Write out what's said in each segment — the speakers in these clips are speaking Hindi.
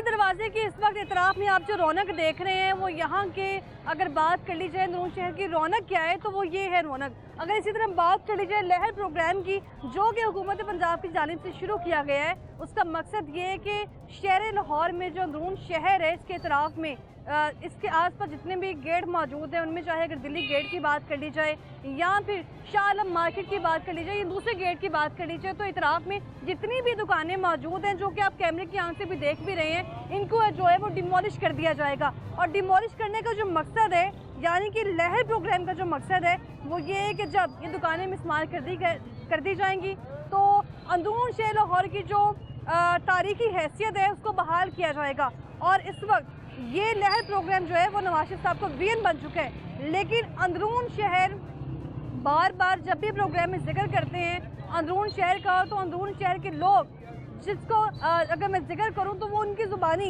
दरवाजे की इस वक्त इतराफ में आप जो रौनक देख रहे हैं वो यहाँ के, अगर बात कर ली जाए अंदरून शहर की रौनक क्या है तो वो ये है रौनक। अगर इसी तरह बात कर ली जाए लहर प्रोग्राम की, जो कि हुकूमत पंजाब की जानिब से शुरू किया गया है, उसका मकसद ये है कि शहर लाहौर में जो अंदरून शहर है इसके इतराफ में इसके आसपास जितने भी गेट मौजूद हैं उनमें, चाहे अगर दिल्ली गेट की बात कर ली जाए या फिर शाह आलम मार्केट की बात कर ली जाए या दूसरे गेट की बात कर ली जाए, तो इतराफ में जितनी भी दुकानें मौजूद हैं जो कि आप कैमरे की आंख से भी देख भी रहे हैं, इनको जो है वो डिमोलिश कर दिया जाएगा। और डिमोलिश करने का जो मकसद है, यानी कि लहर प्रोग्राम का जो मकसद है वो ये है कि जब ये दुकानें इस्तेमाल कर दी जाएंगी तो अंदरून शहर लाहौर की जो तारीखी हैसियत है उसको बहाल किया जाएगा। और इस वक्त ये लहर प्रोग्राम जो है वो नवाज शरीफ साहब का वीएन बन चुका है, लेकिन अंदरून शहर बार बार जब भी प्रोग्राम में जिक्र करते हैं अंदरून शहर का, तो अंदरून शहर के लोग जिसको अगर मैं जिक्र करूं तो वो उनकी ज़ुबानी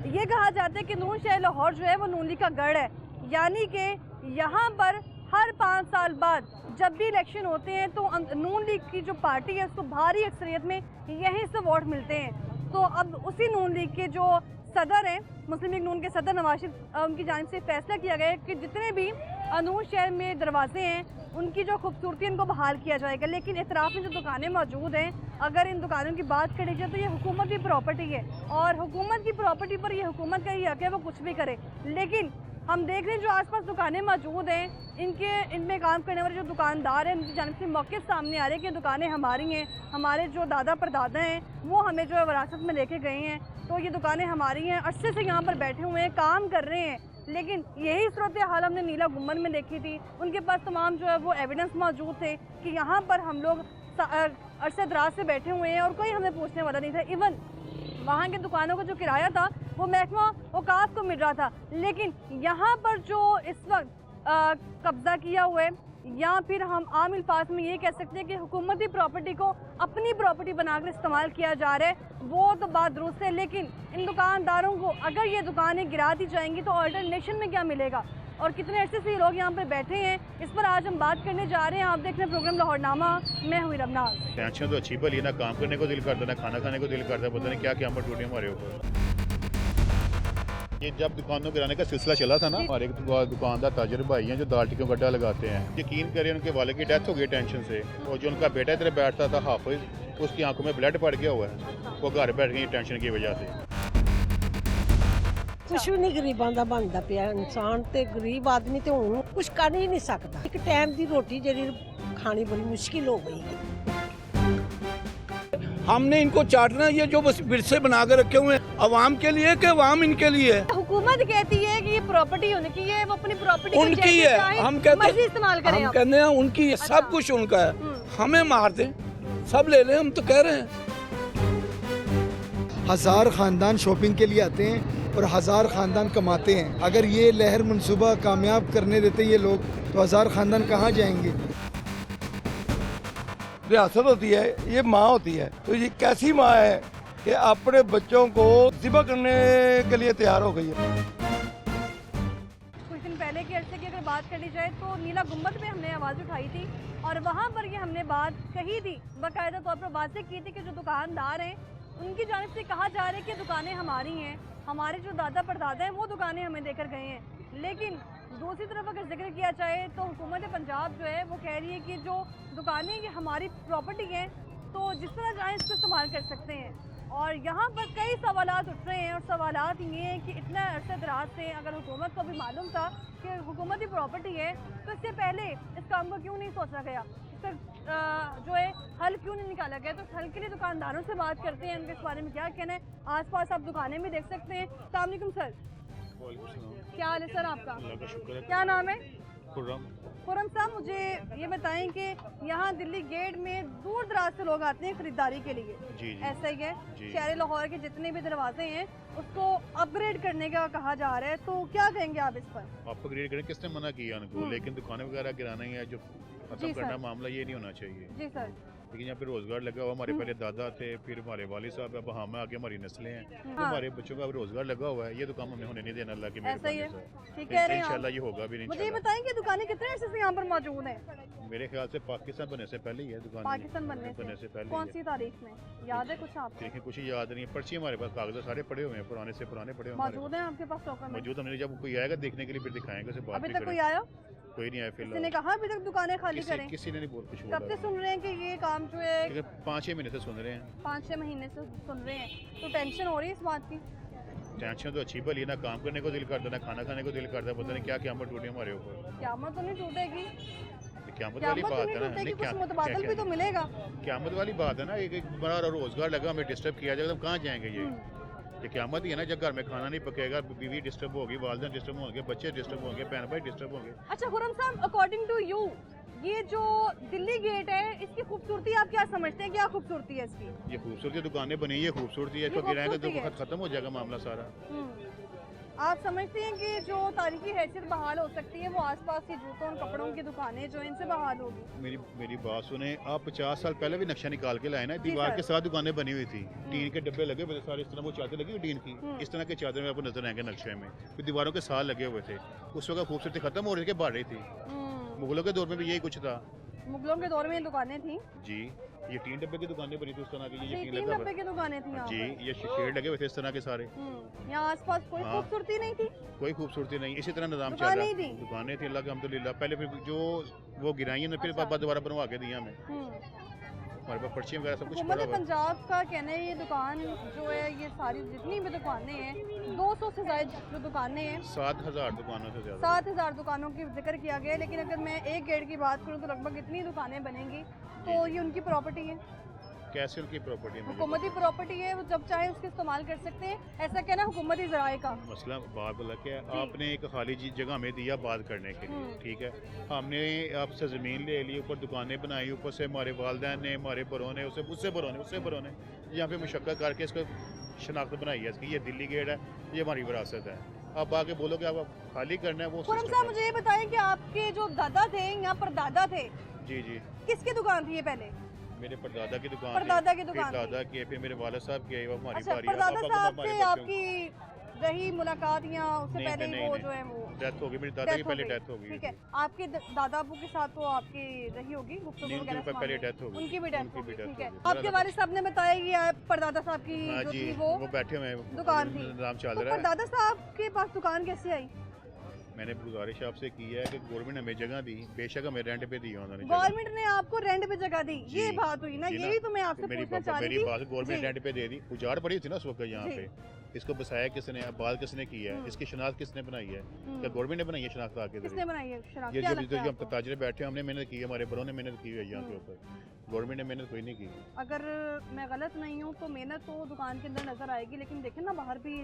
ये कहा जाता है कि अंदरून शहर लाहौर जो है वो नून लीग का गढ़ है, यानी कि यहाँ पर हर 5 साल बाद जब भी इलेक्शन होते हैं तो नून लीग की जो पार्टी है उसको भारी अक्सरियत में यहीं से वोट मिलते हैं। तो अब उसी नून लीग के जो सदर हैं, मुस्लिम लीग नून के सदर नवाज शरीफ, उनकी जानिब से फैसला किया गया है कि जितने भी अंदरून शहर में दरवाजे हैं उनकी जो खूबसूरती उनको बहाल किया जाएगा। लेकिन इतराफ़ में जो दुकानें मौजूद हैं, अगर इन दुकानों की बात करी जाए तो ये हुकूमत की प्रॉपर्टी है और हुकूमत की प्रॉपर्टी पर ये हुकूमत का ही हक है वो कुछ भी करे। लेकिन हम देख रहे हैं जो आसपास दुकानें मौजूद हैं इनमें काम करने वाले जो दुकानदार हैं उनकी जानिब से मौके सामने आ रहे हैं कि दुकानें हमारी हैं, हमारे जो दादा परदादा हैं वो हमें जो है विरासत में लेके गए हैं, तो ये दुकानें हमारी हैं, अरसे से यहाँ पर बैठे हुए हैं, काम कर रहे हैं। लेकिन यही सूरत हाल हमने नीला गुम्बद में देखी थी, उनके पास तमाम जो है वो एविडेंस मौजूद थे कि यहाँ पर हम लोग अरसे दराज से बैठे हुए हैं और कोई हमें पूछने वाला नहीं था। इवन वहाँ के दुकानों का जो किराया था वो महकमा औकाफ को मिल रहा था। लेकिन यहाँ पर जो इस वक्त कब्जा किया हुआ है, या फिर हम आम अल्फाज में ये कह सकते हैं कि हुकूमती प्रॉपर्टी को अपनी प्रॉपर्टी बनाकर इस्तेमाल किया जा रहा है, वो तो बात दुरुस्त है। लेकिन इन दुकानदारों को अगर ये दुकानें गिरा दी जाएंगी तो ऑल्टरनेशन में क्या मिलेगा और कितने अर्से से लोग यहाँ पर बैठे हैं, इस पर आज हम बात करने जा रहे हैं। आप देख रहे हैं प्रोग्राम लाहौरनामा, मैं हुई रबनाज। टेंशन तो अच्छी भली ना, काम करने को दिल करता ना, खाना खाने को दिल करता, पता नहीं क्या क्या हम टूटे हमारे ऊपर। ये जब दुकानों गिराने का सिलसिला चला था ना, हमारे एक दुकानदार ताजर भाई हैं जो दाल टिक्कों का अड्डा लगाते हैं, यकीन करें उनके वाले की डेथ हो गई टेंशन से, और जो उनका बेटा इधर बैठता था हाफिज, उसकी आंखों में ब्लड पड़ गया हुआ है, वो घर बैठ गई टेंशन की वजह से। कुछ भी नहीं गरीबां दा बनदा पिया, इंसान ते गरीब आदमी ते हुण कुछ कर ही नहीं सकता। एक टाइम दी रोटी जेड़ी खानी बड़ी मुश्किल हो गई है। हमने इनको चाटना, ये जो बस विरसे बना के रखे हुए हैं अवाम के लिए कि अवाम इनके लिए। हुकूमत कहती है कि ये प्रॉपर्टी उनकी है, वो अपनी प्रॉपर्टी उनकी है, हम कहते हैं इस्तेमाल करें, हम कहते हैं उनकी है, सब कुछ उनका है, हमें मार दें सब ले लें, हम तो कह रहे हैं। 1000 खानदान शॉपिंग के लिए आते हैं और 1000 खानदान कमाते हैं। अगर ये लहर मंसूबा कामयाब करने देते ये लोग तो 1000 खानदान कहाँ जाएंगे। रियासत होती है, ये माँ होती है, तो ये कैसी माँ है कि अपने बच्चों को ज़िबा करने के लिए तैयार हो गई है। कुछ दिन पहले के अरसे की अगर बात कर ली जाए तो नीला गुम्बद में हमने आवाज़ उठाई थी और वहाँ पर ये हमने बात कही थी, बाकायदा तौर पर वाज़ेह की थी कि जो दुकानदार हैं उनकी जानिब से कहा जा रहा है कि दुकानें हमारी हैं, हमारे जो दादा परदादा हैं वो दुकानें हमें देकर गए हैं। लेकिन दूसरी तरफ अगर जिक्र किया जाए तो हुकूमत पंजाब जो है वो कह रही है कि जो दुकानें ये हमारी प्रॉपर्टी हैं, तो जिस तरह चाहें इसको इस्तेमाल कर सकते हैं। और यहाँ पर कई सवालात उठ रहे हैं और सवालात ये हैं कि इतना अरसे दराज से अगर हुकूमत को भी मालूम था कि हुकूमती प्रॉपर्टी है तो इससे पहले इस काम को क्यों नहीं सोचा गया, इसका जो है हल क्यों नहीं निकाला गया। तो हल के लिए दुकानदारों से बात करते हैं, उनके इस बारे में क्या कहना है। आसपास आप दुकानें भी देख सकते हैं। अस्सलाम वालेकुम सर, क्या हाल है सर आपका, क्या नाम है? खुर्रम साहब, मुझे ये बताएं कि यहाँ दिल्ली गेट में दूर दराज से लोग आते हैं खरीदारी के लिए, जी। ऐसा ही है? शहर लाहौर के जितने भी दरवाजे हैं उसको अपग्रेड करने का कहा जा रहा है, तो क्या कहेंगे आप इस पर? अपग्रेड करें, किसने मना किया उनको, लेकिन दुकानें वगैरह गिराना ही है, जो खत्म करना मामला ये नहीं होना चाहिए। जी सर, लेकिन यहाँ पे रोजगार लगा हुआ, हमारे पहले दादा थे, फिर हमारे वालिद साहब, अब हम आगे हमारी नस्लें हैं, तो हाँ। हमारे बच्चों का अब रोजगार लगा हुआ है। ये तो काम हमें होने नहीं देना, अल्लाह की ऐसा ही मेहरबानी है, से। ठीक कह रहे हैं इंशाल्लाह आप। ये होगा भी नहीं। मुझे ये बताएं कि दुकानें कितने अर्से से यहाँ पर मौजूद हैं? मेरे ख्याल से पाकिस्तान बनने से पहले ही है दुकान, पाकिस्तान बनने से पहले कौन ही सी तारीख में याद है कुछ आपको? देखें कुछ याद नहीं है, पर्ची हमारे पास कागज सारे पड़े हुए हैं, पुराने से पुराने पड़े हुए हैं हमारे मौजूद है आपके पास टोकन पास। में? मौजूद हमने, जब कोई आएगा देखने के लिए फिर दिखाएंगे, उसे बात अभी नहीं तक कोई करेंगे। आया? कोई नहीं आया किसी ने फिलहाल, कहा अभी तक दुकानें खाली करें? किसी ने नहीं कुछ कब से बोला। सुन रहे हैं कि ये काम जो है? लेकिन 5-6 महीने से सुन रहे हैं। 5-6 महीने से सुन रहे हैं, तो टेंशन हो रही है इस बात की? टेंशन तो अच्छी भली, ना काम करने को दिल करता, ना खाना खाने को दिल करता, पता नहीं क्या क़यामत टूटी हमारे ऊपर। क़यामत तो नहीं टूटेगी, क़यामत वाली क़यामत तो बात नहीं है ना, टूटेगी, नहीं कुछ मुतबादल भी तो मिलेगा। क़यामत वाली बात है ना, एक बड़ा रोजगार लगा, हमें डिस्टर्ब किया जाएगा, तो कहाँ जाएंगे ये क़यामत ही है ना, जब घर में खाना नहीं पकेगा, बीवी डिस्टर्ब होगी, वालिदैन डिस्टर्ब होंगे, बच्चे डिस्टर्ब होंगे, बहन भाई डिस्टर्ब होंगे। अच्छा खुरम साहब, अकॉर्डिंग टू यू ये जो दिल्ली गेट है इसकी खूबसूरती आप क्या समझते हैं? क्या खूबसूरती है इसकी? ये खूबसूरती दुकानें बनी, ये खूबसूरती है, ये इसको गिराएंगे तो खूबसूरती है। खत्म हो जाएगा मामला सारा। आप समझते हैं कि जो तारीखी हैसियत बहाल हो सकती है वो आसपास की जूतों और कपड़ों की दुकानें जो इनसे बहाल होगी? मेरी बात सुने, आप 50 साल पहले भी नक्शा निकाल के लाए ना, जी दीवार सर। के साथ दुकानें बनी हुई थी, टीन के डब्बे लगे हुए थे सारे, इस तरह वो चादर लगी हुई टीन की, इस तरह के चादर में आपको नजर आएंगे नक्शे में, फिर दीवारों के साथ लगे हुए थे। उस वक्त खूबसूरती खत्म हो रही थी, बढ़ रही थी। मुगलों के दौर में भी यही कुछ था मुगलों के दौर में ये दुकानें थी जी। ये 3 डब्बे की दुकानें बनी थी उस तरह की, ये टीन 3 लगा डब्बे हुआ की दुकानें थी यहाँ जी, पर। ये शेड लगे हुए थे इस तरह के सारे, यहाँ आसपास कोई हाँ। खूबसूरती नहीं थी? कोई खूबसूरती नहीं, इसी तरह निजाम चल दुकानें रहा ही थी? दुकानें थी, अल्लाह के अल्हम्दुलिल्लाह। पहले फिर जो वो गिराई है ना, फिर अच्छा। पापा दोबारा बनवा के दिया हमें, हमारे पास पर्ची वगैरह सब कुछ हुकूमत पड़ा हुआ है। पंजाब का कहना है ये दुकान जो है, ये सारी जितनी भी दुकानें हैं 200 से ज़ायद जो दुकानें हैं, 7,000 दुकानों से ज्यादा। 7,000 दुकानों की जिक्र किया गया है। लेकिन अगर मैं एक गेट की बात करूँ तो लगभग इतनी दुकानें बनेंगी, तो ये उनकी प्रॉपर्टी है, कैसे उनकी प्रॉपर्टी में हुकूमती प्रॉपर्टी है, वो जब चाहे उसका इस्तेमाल कर सकते हैं, ऐसा कहना हुकूमती ज़राए का। मसला बात बोला कि आपने एक खाली जगह में दिया बात करने के लिए, ठीक है, हमने आपसे ज़मीन ले ली, ऊपर दुकानें बनाई, ऊपर से हमारे वालिदैन ने, हमारे बड़ों ने, उससे बड़ों ने यहाँ पे मुशक्कत करके इसको शनाख्त बनाई है इसकी, ये दिल्ली गेट है, ये हमारी विरासत है। अब आके बोलो कि आप खाली करना है वो खुरम system साहब है। मुझे ये बताएं कि आपके जो दादा थे, यहाँ पर दादा थे, जी जी, किसकी दुकान थी ये पहले? मेरे परदादा की दुकान परदादा थी, की फिर दुकान थी। दादा की, फिर मेरे वालिद साहब की, अब हमारी अच्छा, बारी है, परदादा पापा साहब हमारे से बच्चों आपकी रही मुलाकात या उससे नहीं, पहले नहीं, वो नहीं। जो है वो डेथ हो गई, मेरी दादा की डेथ हो पहले गई? डेथ हो गई। ठीक है, आपके दादा अबू के साथ तो आपकी रही होगी गुफ्तगू नहीं, वगैरह उनकी इस पहले मामले में? डेथ हो गई। उनकी भी डेथ उनकी हो भी गई, डेथ ठीक हो है। गई। आपके वालिद साहब ने बताया कि आप परदादा साहब की हाँ जो जी, थी वो बैठे हुए हैं, दुकान थी। निजाम चल तो रहा है। परदादा साहब के पास दुकान कैसे आई? मैंने गुजारिश आपसे की है कि गवर्नमेंट हमें जगह दी, बेशक हमें रेंट पे दी है उन्होंने जगह। गवर्नमेंट ने आपको रेंट पे जगह दी, जी, ये बात हुई ना, जी यही तो मैं आपसे मेरी पूछना चाह रही मेरी थी। बात गवर्नमेंट जी। रेंट पे दे दी, उजाड़ पड़ी थी ना उस वक्त यहाँ जी। पे, इसको बसाया किसने, बाल किसने किया है, इसकी शनाख्त किसने बनाई है, क्या गवर्नमेंट ने बनाई है शनाख्त आके किसने बनाई है शनाख्त? ये क्या जो लगता है जो आपको? हम ताजरे बैठे हैं, हमने मेहनत की है, हमारे बड़ों ने मेहनत की है यहाँ के ऊपर, गवर्नमेंट ने मेहनत कोई नहीं की। अगर मैं गलत नहीं हूँ तो मेहनत तो दुकान के अंदर नजर आएगी, लेकिन देखें ना बाहर भी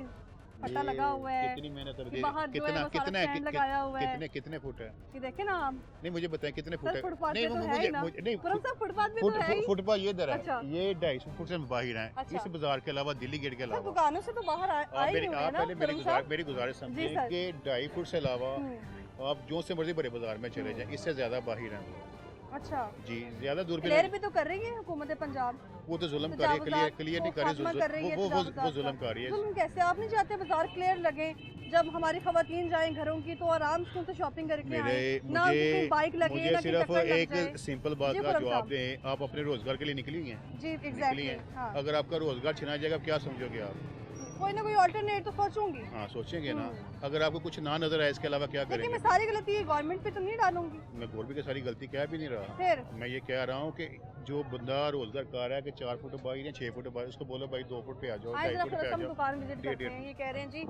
पट्टा लगा हुआ है, कितनी मेहनत है, बाहर जो है कितना वो सारा कितना स्टैंड लगाया हुआ है। कितने फुट है, ये देखें ना आप, नहीं मुझे बताएं कितने फुट सर है। फुटपाथ नहीं पे तो है मुझे ही ना, नहीं खुरम साहब फुटपाथ पे तो है ही। फुटपाथ ये इधर अच्छा। है, ये 250 फुट से बाहर है, अच्छा। इस बाजार के अलावा, दिल्ली गेट के सर अलावा। दुकानों से तो बाहर आए आप ही हुए हैं ना पहले खुरम साहब? मेरी गुजारिश जी समझिए सर। कि 2.5 फुट से अलावा हम्म, आप जो से मर्जी बड़े बाजार में चले जाएं, इससे ज्यादा बाहर हैं अच्छा, जी, ज्यादा दूर पे क्लियर भी तो कर रही है हुकूमत पंजाब, वो तो जुल्म कर रही है, क्लियर नहीं कर रही, खात्मा कर रही है, वो जुल्म कर रही है। जुल्म कैसे? आप नहीं चाहते बाजार क्लियर लगे, जब हमारी खवातीन जाएं घरों की तो आराम से उनसे शॉपिंग करके मेरे आएं, ना उनकी कहीं बाइक लगे, मुझे ना कहीं सिर्फ टक्कर लग एक जाए। सिंपल बात जी, का खुरम जवाब साहब। दें, आप अपने रोजगार के लिए निकली हैं, जी निकली एग्जैक्टली, हैं, हाँ, अगर आपका रोजगार छिना जाएगा क्या समझोगे आप? कोई ना कोई अल्टरनेट तो सोचूंगी, हाँ सोचेंगे ना, अगर आपको कुछ ना नजर आए इसके अलावा क्या लेकिन करेंगे? मैं सारी गलती गवर्नमेंट पे तो नहीं डालूंगी। मैं गवर्नमेंट की सारी गलती कह भी नहीं रहा, फिर मैं ये कह रहा हूँ कि जो बंदा रोजगार कर रहा है कि 4 फुट बाहर या 6 फुट बाहर, उसको बोलो भाई 2 फुट पे आ जाओ, आज 2.5 फुट पे आ हम जाओ। दुकान विजिट करते डेढ़- हैं, ये कह रहे हैं जी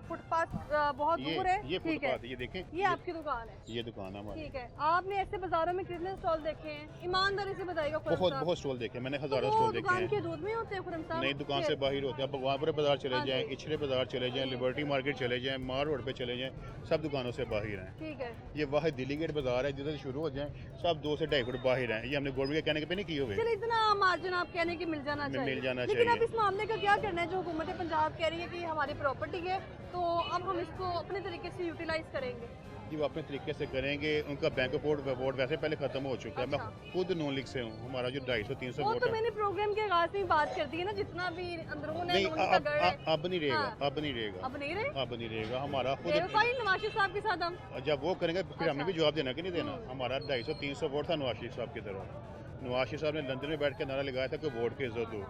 फुटपाथ बहुत दूर है, ये ठीक है, फुटपाथ है, ये देखें, ये आपकी दुकान है, ये दुकान है हमारी। ठीक है। आपने ऐसे बाजारों में कितने स्टॉल देखे हैं? ईमानदारी से बताइएगा खुरम बहुत साहब। बहुत स्टॉल देखे मैंने, तो हजारों वो स्टॉल देखे दुकान हैं। के दूध में होते हैं खुरम साहब? नई दुकान से फिर? बाहर होते हैं, आप भगवानपुर बाजार चले हाँ जाएं, जी। इचरे बाजार चले जाएं, लिबर्टी मार्केट चले जाएं, मार रोड पे चले जाएं, सब दुकानों से बाहर हैं। ठीक है, ये वाहिद दिल्ली गेट बाजार है जिधर से शुरू हो जाएं, सब 2 से 2.5 फुट बाहर हैं। ये हमने गवर्नमेंट के कहने के पे नहीं किए हुए, चलिए इतना मार्जिन आप कहने की मिल जाना चाहिए, मिल जाना लेकिन अब चाहिए। इस मामले का क्या करना है? जो हुकूमत पंजाब कह रही है कि हमारी प्रॉपर्टी है, तो अब हम इसको अपने तरीके से यूटिलाइज करेंगे। जी वो अपने तरीके से करेंगे। उनका बैंक ऑफ वोट वैसे पहले खत्म हो चुका है। अच्छा। मैं खुद नॉन लीग से हूँ। हमारा जो 250-300 वो वोट तो है मैंने प्रोग्राम के आगाज में ही बात कर दी है ना, जितना भी अंदरून है नहीं, उनका गढ़ है। अब नहीं रहेगा। हाँ। अब नहीं रहेगा। अब नहीं रहे अब नहीं रहेगा। हमारा खुद बेवफाई नवाज शरीफ साहब के साथ हम। जब वो करेंगे फिर हमने भी अच्छा। जवाब देना कि नहीं देना। हमारा 250-300 वोट था नवाज शरीफ साहब की तरफ। नवाज शरीफ साहब ने लंदन में बैठ के नारा लगाया था कि वोट की इज्जत दो।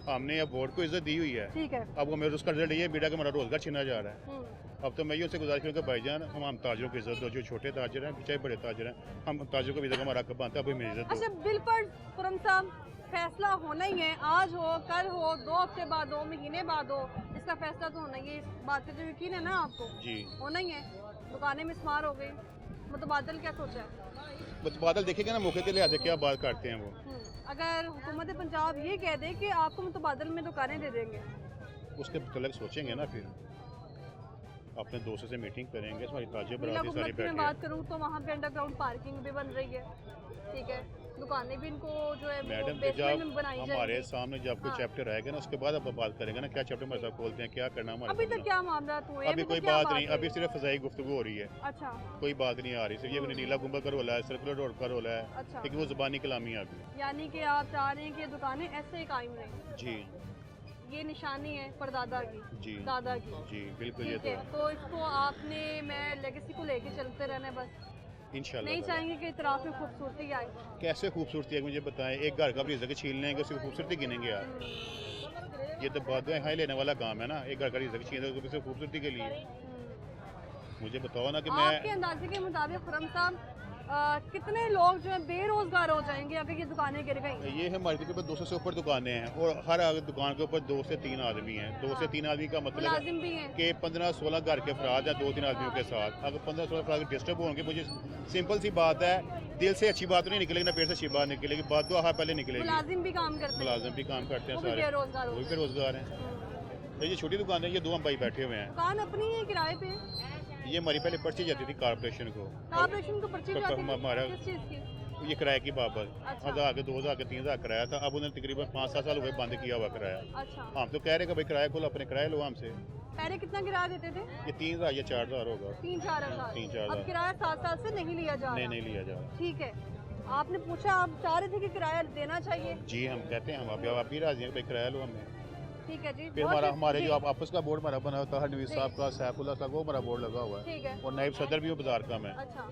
हमने अब वोट को इज्जत दी हुई है। ठीक है। अब वो मेरे उसका रिजल्ट ये बेटा कि हमारा रोजगार छीना जा रहा है। अब तो मैं ये उससे गुजारिश करूँगा भाईजान हम ताजरों की इज्जत दो। जो छोटे ताजर हैं चाहे बड़े ताजर हैं, हम ताजरों को भी इज्जत हमारा हक बनता है। अभी मेरी इज्जत अच्छा, दो। बिल पर खुर्रम साहब फैसला होना ही है, आज हो कल हो 2 हफ्ते बाद हो महीने बाद हो, इसका फैसला तो होना ही है। इस बात पे तो यकीन है ना आपको? जी होना ही है। दुकानें मिसमार हो गई, मुतबादल क्या सोचा है? बस बादल देखेंगे ना मौके के लिहाज से क्या बात करते हैं वो। अगर हुकूमत पंजाब ये कह दे कि आपको मुतबादल में दुकानें दे देंगे, उसके मतलब सोचेंगे ना। फिर अपने दोस्तों से मीटिंग करेंगे। हमारी ताजे मिला बराती सारी हुकूमत की मैं बैठी बात है। करूँ तो वहाँ पे अंडरग्राउंड पार्किंग भी बन रही है, ठीक है, दुकानें भी इनको जो है वो मैडम बेसमेंट जब में बनाई हमारे जाएंगी। सामने जब कोई हाँ। चैप्टर आएगा ना उसके बाद अब बात करेंगे ना क्या चैप्टर हमारे साथ खोलते हैं क्या करना हमारे अभी साथ। तक क्या मामला हुए? अभी कोई क्या बात नहीं। हुई? अभी सिर्फ फजाई गुफ्तगू हो रही है। अच्छा कोई बात नहीं आ रही। सिर्फ ये नीला गुंबद का रोला है, सर्कुलर रोड का रोला है, अच्छा। लेकिन वो जुबानी कलामी आ गई। यानी कि आप चाह रहे हैं कि ये दुकानें ऐसे ही कायम रहें। जी ये निशानी है परदादा की, जी दादा की। जी बिल्कुल। ये ठीक है, तो तो इसको आपने मैं लेगेसी को लेके चलते रहना है बस, इंशाल्लाह नहीं चाहेंगे कि इतराफ में खूबसूरती आए। कैसे खूबसूरती है मुझे बताएं। एक घर का रिजक छीन लेंगे उसकी खूबसूरती गिनेंगे यार। ये तो बहुत हाई लेने वाला काम है ना। एक घर का रिजक छीन लेंगे उसकी खूबसूरती के लिए। मुझे बताओ ना कि आपके मैं अंदाजे के मुताबिक खुर्रम साहब कितने लोग जो है बेरोजगार हो जाएंगे अगर ये दुकानें गिर गई? ये है मार्केट के ऊपर 200 से ऊपर दुकानें हैं और हर दुकान के ऊपर 2 से 3 आदमी हैं। 2 से 3 आदमी का मतलब है मुलाजिम भी हैं। कि 15-16 घर के अफराद हैं 2-3 आदमियों के साथ। अगर 15-16 अफराद डिस्टर्ब होंगे, मुझे सिंपल सी बात है, दिल से अच्छी बात तो नहीं निकलेगी ना पेट से अच्छी बात निकलेगी। बात तो पहले निकलेगी। मुलाजिम भी काम करते हैं, मुलाजिम भी काम करते हैं वो भी सारे, बेरोजगार वो हो भी गए। बेरोजगार हैं। ये छोटी दुकान है, ये 2 हम भाई बैठे हुए हैं। दुकान अपनी है किराए पे? ये हमारी पहले पर्ची जाती थी कारपोरेशन को। कॉर्पोरेशन को पर्ची तो जाती हमारा- है किस चीज़ की? ये किराए की बाबत अच्छा। 1000 के 2000 के 3000 किराया था। अब उन्होंने तकरीबन 5-7 साल हुए बंद किया हुआ किराया। अच्छा, हम तो कह रहे कि भाई किराया खोलो, अपने किराया लो हमसे। पहले कितना किराया देते थे? ये 3000 या 4000 होगा। 3-4 हजार। 3-4 अब हजार। किराया 7 साल से नहीं लिया जा नहीं रहा। नहीं लिया जा रहा। ठीक है, आपने पूछा, आप चाह रहे थे कि किराया देना चाहिए? जी हम कहते हैं हम आप भी राजी हैं भाई किराया लो हमें। ठीक है जी। फिर बहुत हमारे जी, जो आपस का बोर्ड हमारा बना होता है हरनवीर साहब का, सैफुल्लाह साहब, वो हमारा बोर्ड लगा हुआ है ठीक है। और नायब सदर भी बाजार का मैं। अच्छा,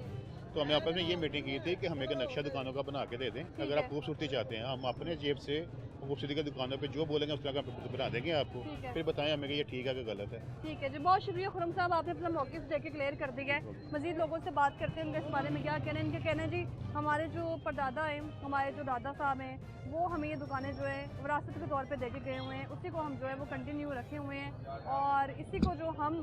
तो हमने आपस में ये मीटिंग की थी कि हमें एक नक्शा दुकानों का बना के दे दें। अगर है। आप खूबसूरती चाहते हैं हम अपने जेब से खूबसूरती की दुकानों पे जो बोलेंगे उस तरह का बना देंगे आपको। ठीक है। फिर बताएं हमें कि ये ठीक है कि गलत है। ठीक है जी, बहुत शुक्रिया खुर्रम साहब, आपने अपना मौक़िफ़ देके क्लियर कर दिया है। मज़ीद लोगों से बात करते हैं उनके इस बारे में क्या कहना है। इनके कहना है जी हमारे जो परदादा हैं, हमारे जो दादा साहब हैं, वो हमें ये दुकानें जो है विरासत के तौर पे देके गए हुए हैं, उसी को हम जो है वो कंटिन्यू रखे हुए हैं और इसी को जो हम